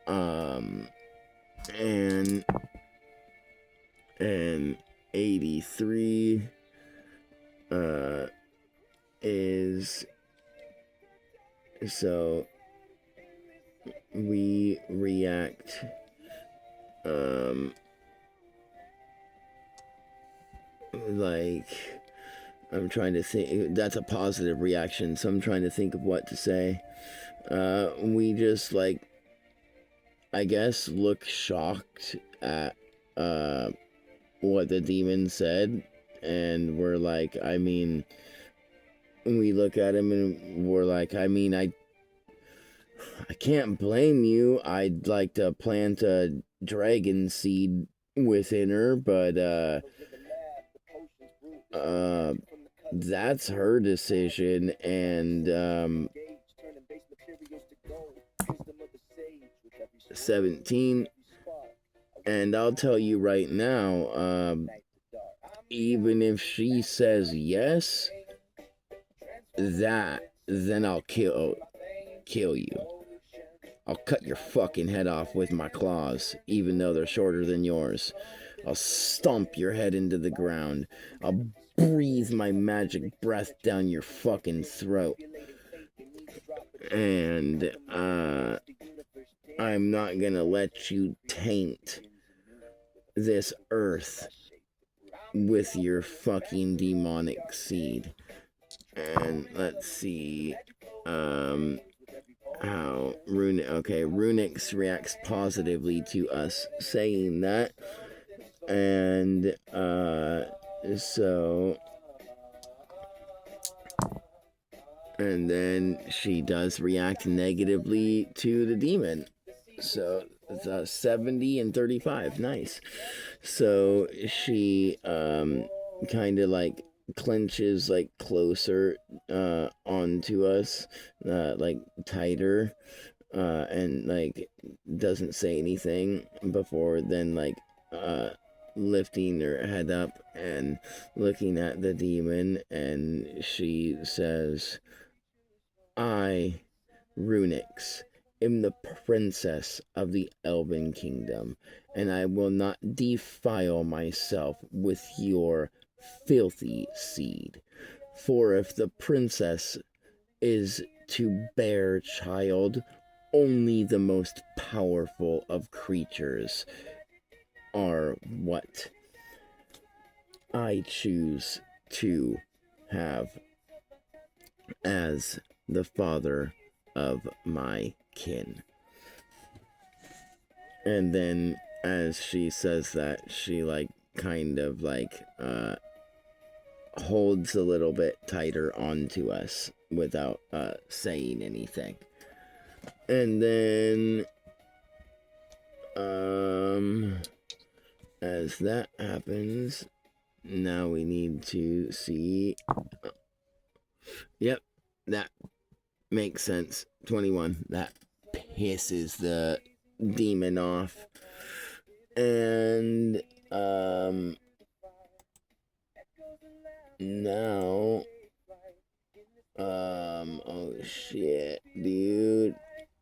And 83 is, so we react I'm trying to think. That's a positive reaction, so I'm trying to think of what to say. We just I guess look shocked at what the demon said, and we're we look at him and we're I can't blame you. I'd like to plant a dragon seed within her, but uh, that's her decision, and 17. And I'll tell you right now, even if she says yes, then I'll kill you. I'll cut your fucking head off with my claws, even though they're shorter than yours. I'll stomp your head into the ground. I'll breathe my magic breath down your fucking throat. And, I'm not gonna let you taint this earth with your fucking demonic seed. And let's see, how Runix reacts positively to us saying that. And, and then she does react negatively to the demon. So it's 70 and 35. Nice. So she kind of like clenches like closer onto us, like tighter, and like doesn't say anything before then like lifting her head up and looking at the demon, and she says, I, Runix, am the princess of the Elven Kingdom, and I will not defile myself with your filthy seed. For if the princess is to bear child, only the most powerful of creatures are what I choose to have as the father of my kin. And then as she says that, she like kind of like holds a little bit tighter onto us without saying anything. And then as that happens, now we need to see. Yep, that makes sense. 21. That pisses the demon off. And now oh shit, dude.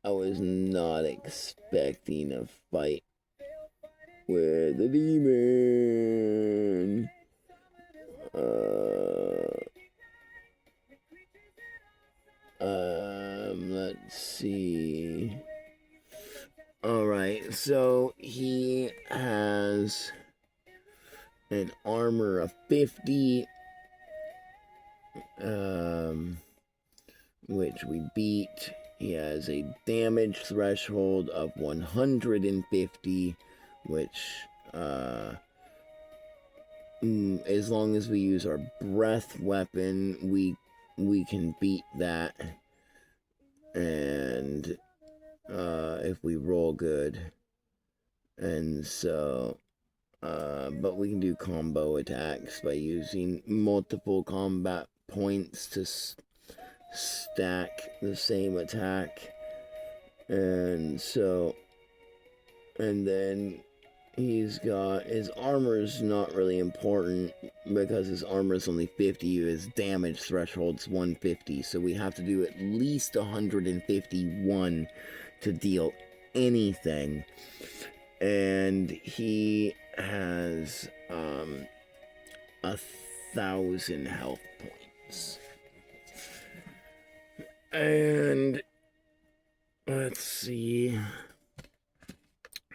I was not expecting a fight with the demon. Let's see. Alright, so he has an armor of 50, which we beat. He has a damage threshold of 150, which, as long as we use our breath weapon, we can beat that. And, if we roll good. And so, but we can do combo attacks by using multiple combat points to stack the same attack. And so, and then he's got, his armor's not really important because his armor's only 50, his damage threshold's 150, so we have to do at least 151 to deal anything. And he has 1,000 health points. And let's see,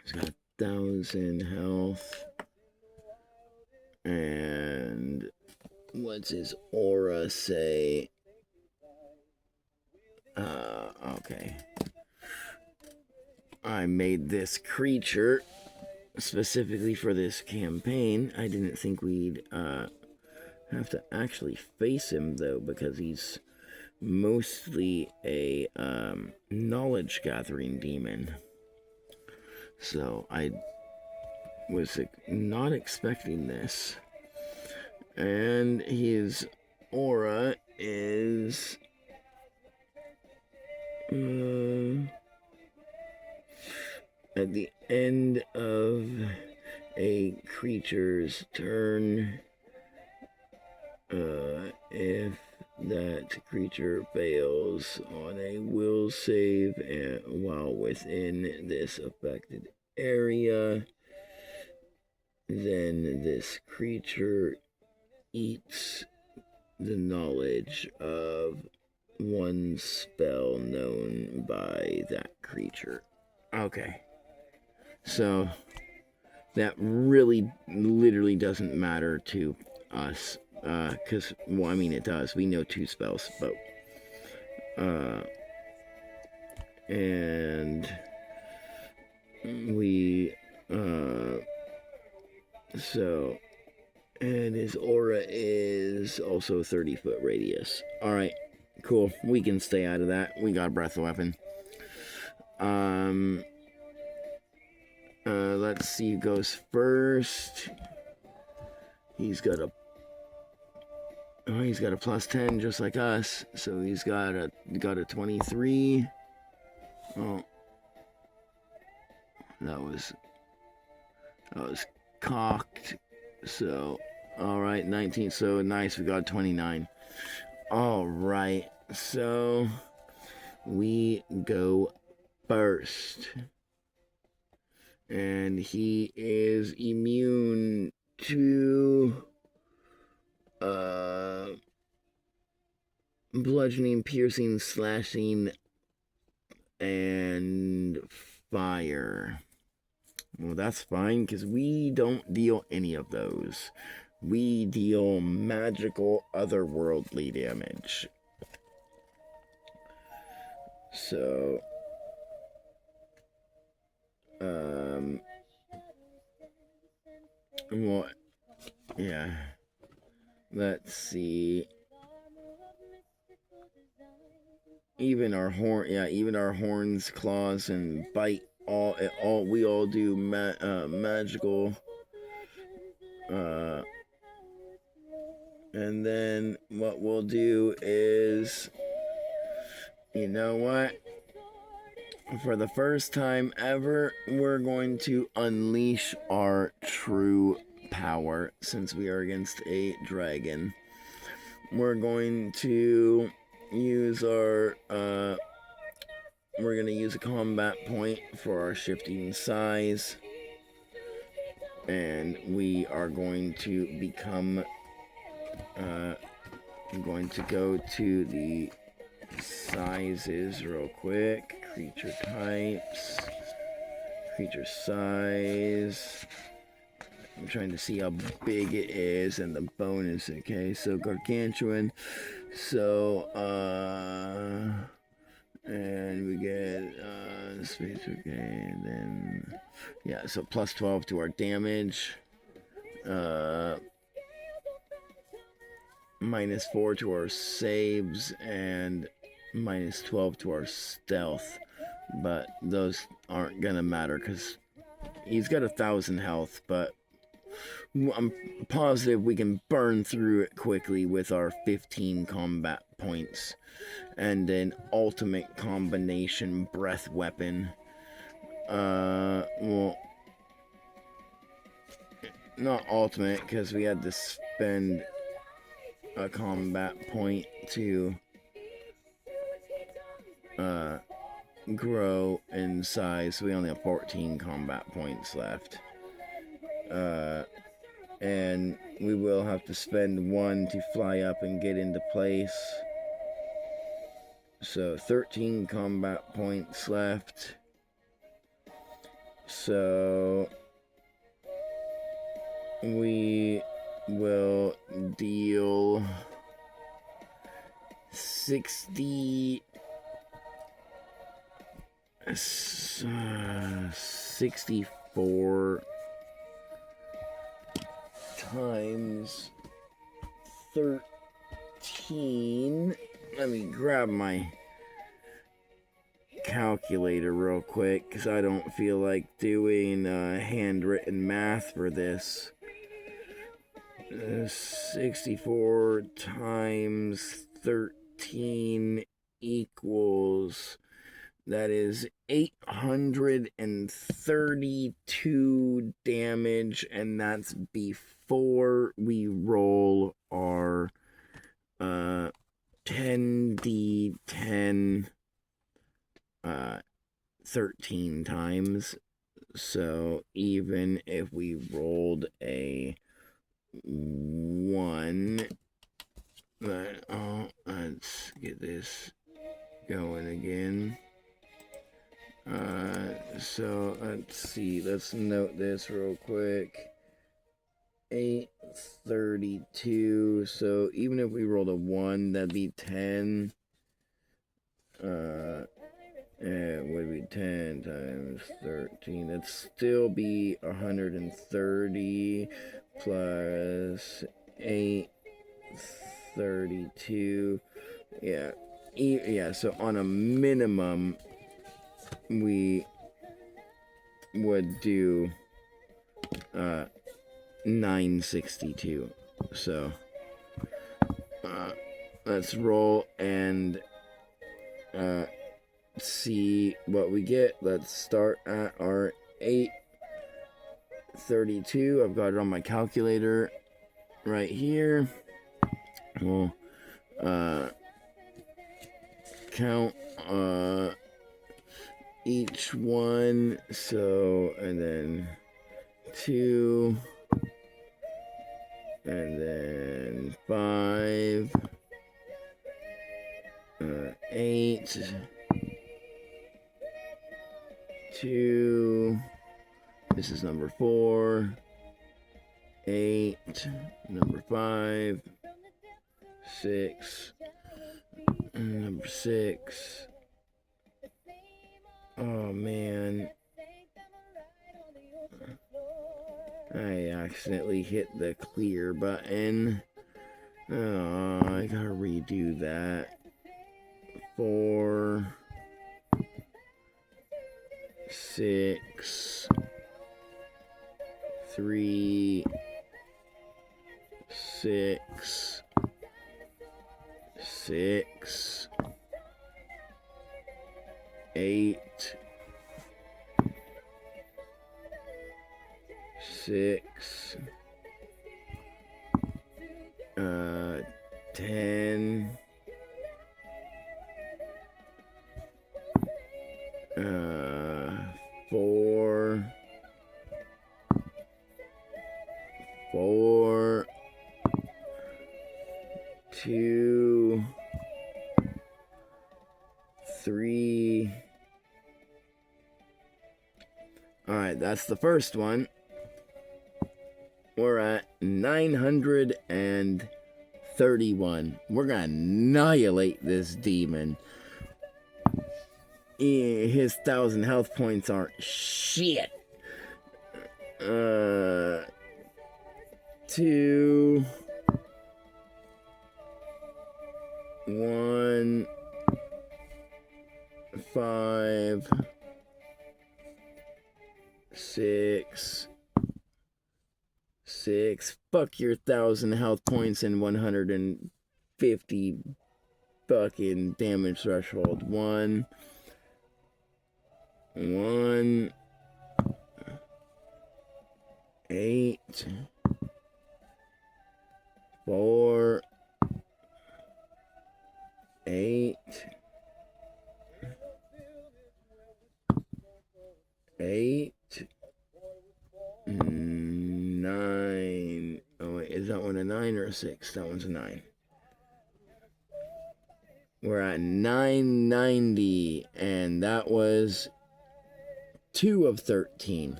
he's got 1,000 health. And what's his aura say? Okay. I made this creature specifically for this campaign. I didn't think we'd have to actually face him though, because he's mostly a knowledge gathering demon. So I was not expecting this. And his aura is at the end of a creature's turn, if that creature fails on a will save while within this affected area, then this creature eats the knowledge of one spell known by that creature. Okay. So that really literally doesn't matter to us. Because, well, I mean, it does. We know 2 spells, but, and we, so, and his aura is also 30-foot radius. Alright, cool. We can stay out of that. We got a breath weapon. Let's see who goes first. He's got a plus 10 just like us, so he's got a 23. Oh, that was cocked. So, all right, 19. So nice, we got 29. All right, so we go first, and he is immune to bludgeoning, piercing, slashing, and fire. Well, that's fine, because we don't deal any of those. We deal magical, otherworldly damage. So, well, yeah. Let's see. Even our horns, claws, and bite. We all do magical. And then what we'll do is, you know what? For the first time ever, we're going to unleash our true power since we are against a dragon. We're going to use we're going to use a combat point for our shifting size, and we are going to become I'm going to go to the sizes real quick. Creature types, creature size. I'm trying to see how big it is and the bonus. Okay, so gargantuan. So and we get space. Okay, and then yeah, so plus 12 to our damage. Minus 4 to our saves, and minus 12 to our stealth. But those aren't gonna matter because he's got 1,000 health, but I'm positive we can burn through it quickly with our 15 combat points and an ultimate combination breath weapon. Well, not ultimate because we had to spend a combat point to grow in size. We only have 14 combat points left. And we will have to spend 1 to fly up and get into place. So 13 combat points left. So we will deal 64 times 13. Let me grab my calculator real quick because I don't feel like doing handwritten math for this. 64 times 13 equals, that is 832 damage, and that's before we roll our 10d10 13 times. So even if we rolled a 1, let's get this going again. So let's see, let's note this real quick. 832. So even if we rolled a 1, that'd be 10. It would be 10 times 13. That'd still be 130 plus 832. Yeah, so on a minimum, we would do 962. So let's roll and see what we get. Let's start at our 832. I've got it on my calculator right here. We'll count each one. So, and then 2, and then 5, 8, 2, this is number 4, 8, number 5, 6, number 6. Oh man, I accidentally hit the clear button. Oh, I gotta redo that. 4, 6, 3, 6, 6, 8, 6, 10, 4, 4, 2, 3. All right, that's the first one. We're at 931. We're gonna annihilate this demon. His 1,000 health points aren't shit. 2, 1, 5, 6, 6. Fuck your 1,000 health points and 150 fucking damage threshold. 1, 8, 4, 8, 8, 9. Oh wait, is that one a 9 or a 6? That one's a 9. We're at 990, and that was 2 of 13.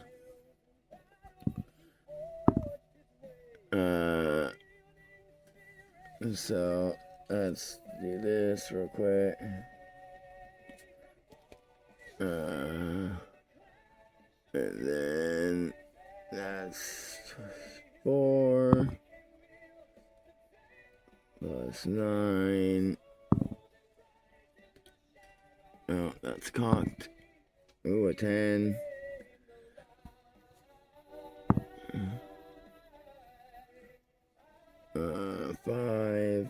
So let's do this real quick. And then that's 4 plus 9. Oh, that's cocked. Ooh, a 10. 5,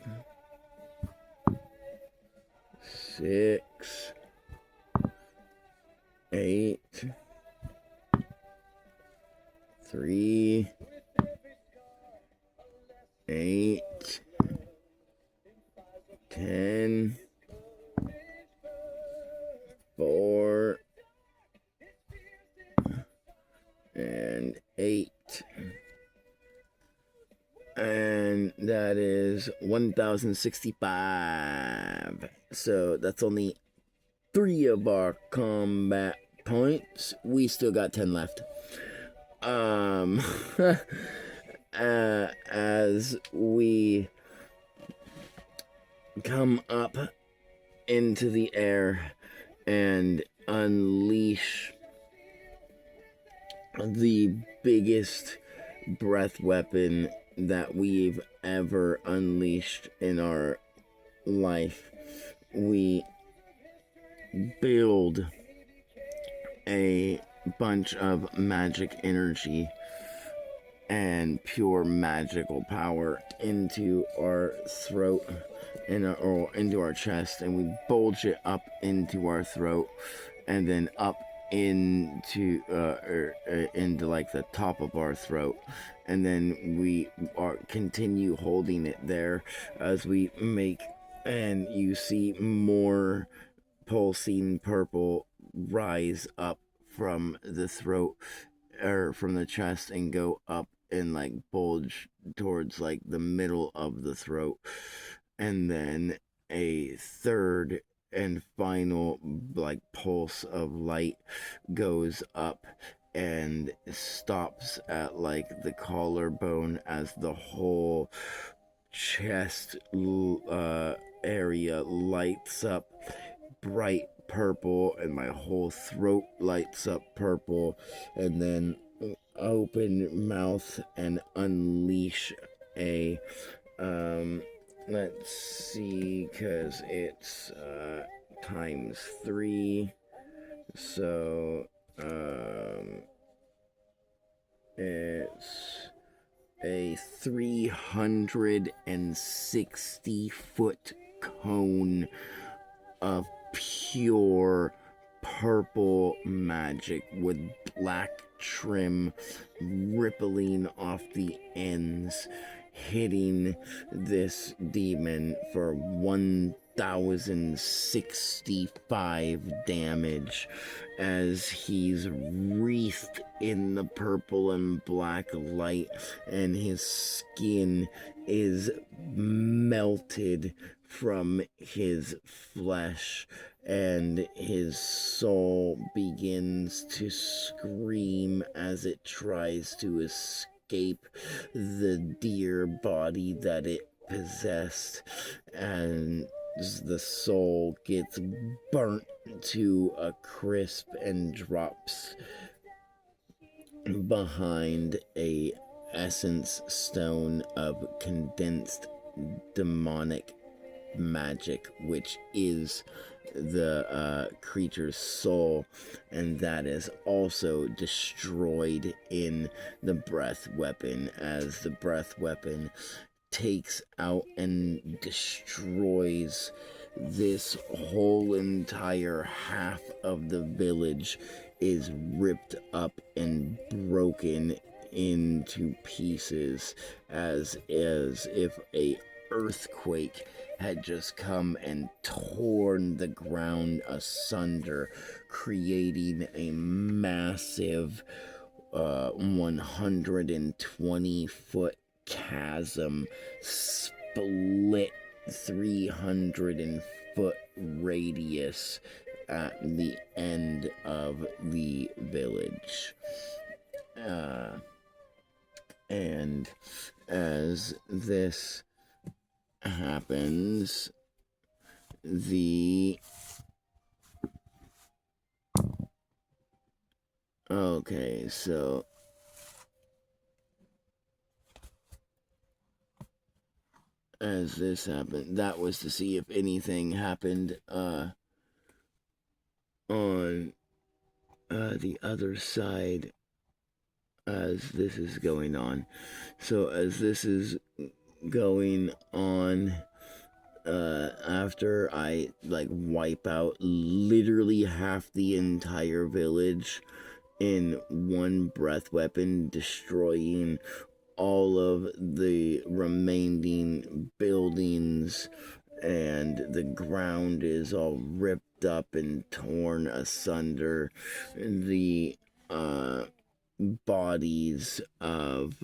6, 8, 3, 8, 10, 4, and 8. And that is 1,065. So that's only 3 of our combat points. We still got 10 left. As we come up into the air and unleash the biggest breath weapon that we've ever unleashed in our life, we build a bunch of magic energy and pure magical power into our throat or into our chest, and we bulge it up into our throat and then up into like the top of our throat, and then we continue holding it there as we make, and you see more pulsing purple rise up from the throat or from the chest and go up and like bulge towards like the middle of the throat, and then a third and final like pulse of light goes up and stops at like the collarbone as the whole chest area lights up bright purple, and my whole throat lights up purple, and then open mouth and unleash a let's see, because it's times 3, so it's a 360-foot cone of pure purple magic with black trim rippling off the ends, hitting this demon for 1,065 damage as he's wreathed in the purple and black light, and his skin is melted from his flesh, and his soul begins to scream as it tries to escape the dear body that it possessed, and the soul gets burnt to a crisp and drops behind a essence stone of condensed demonic magic, which is the creature's soul, and that is also destroyed in the breath weapon, as the breath weapon takes out and destroys this whole entire half of the village is ripped up and broken into pieces as if a earthquake had just come and torn the ground asunder, creating a massive 120-foot chasm split 300-foot radius at the end of the village. And as this happens, okay, so as this happened, that was to see if anything happened on the other side as this is going on. So as this is going on after I like wipe out literally half the entire village in one breath weapon, destroying all of the remaining buildings, and the ground is all ripped up and torn asunder. The bodies of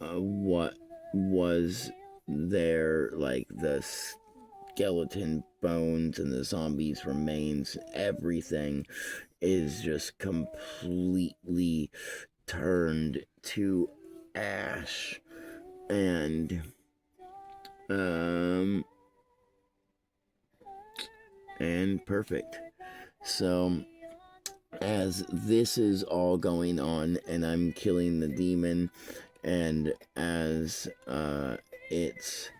what was there, like the skeleton bones and the zombies' remains, everything is just completely turned to ash. And perfect. So as this is all going on and I'm killing the demon, and as its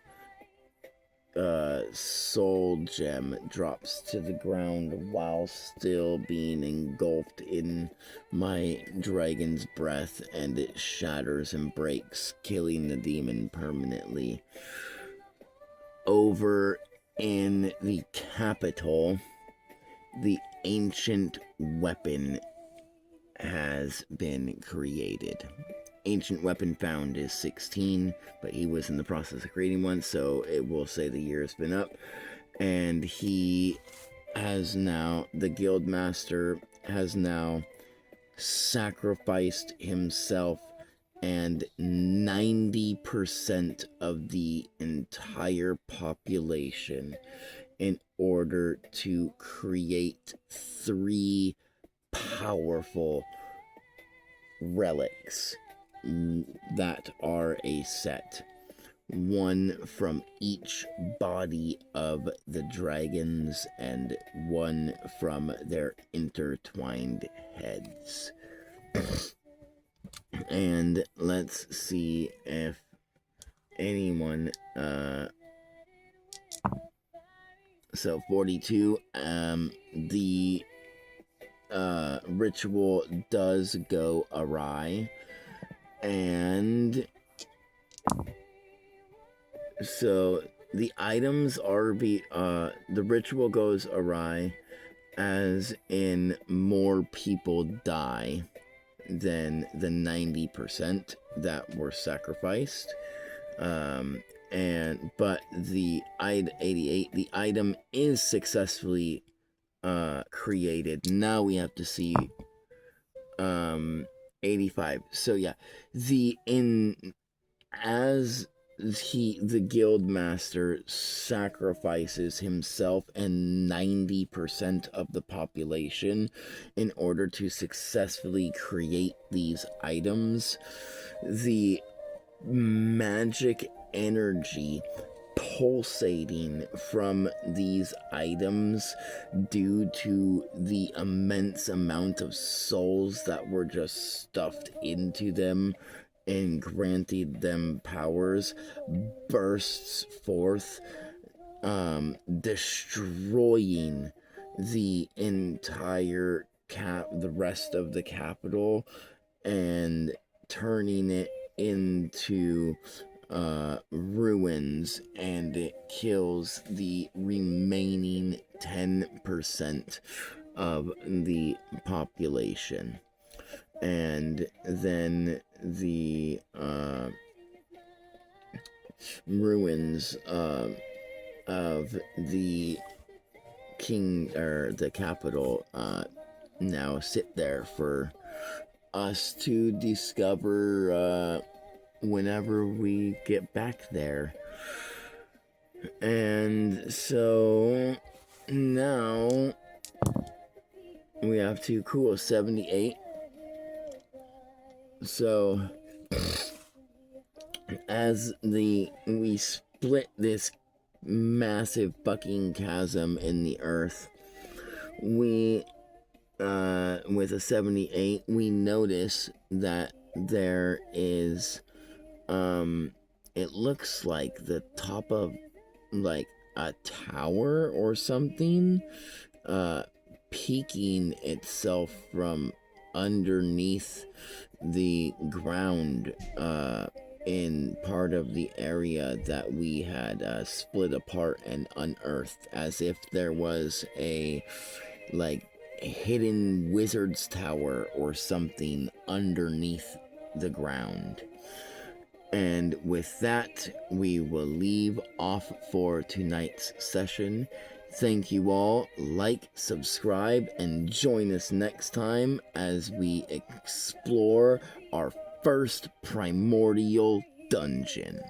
soul gem drops to the ground while still being engulfed in my dragon's breath, and it shatters and breaks, killing the demon permanently. Over in the capital, the ancient weapon has been created. Ancient weapon found is 16, but he was in the process of creating one, so it will say the year has been up. And he has now, the guild master has now sacrificed himself and 90% of the entire population in order to create 3 powerful relics that are a set. 1 from each body of the dragons, and 1 from their intertwined heads. And let's see if anyone so 42, the ritual does go awry, and so the items are the ritual goes awry, as in more people die than the 90% that were sacrificed. But the 88, the item is successfully created. Now we have to see 85. So yeah, the guild master sacrifices himself and 90% of the population in order to successfully create these items. The magic energy pulsating from these items, due to the immense amount of souls that were just stuffed into them and granted them powers, bursts forth, destroying the entire the rest of the capital, and turning it into ruins, and it kills the remaining 10% of the population. And then the ruins of the king, or the capital, now sit there for us to discover whenever we get back there. And so now we have to, cool, 78. So as we split this massive fucking chasm in the earth, we with a 78, we notice that there is it looks like the top of like a tower or something, peeking itself from underneath the ground in part of the area that we had split apart and unearthed, as if there was a like hidden wizard's tower or something underneath the ground. And with that, we will leave off for tonight's session. Thank you all. Like, subscribe, and join us next time as we explore our first primordial dungeon.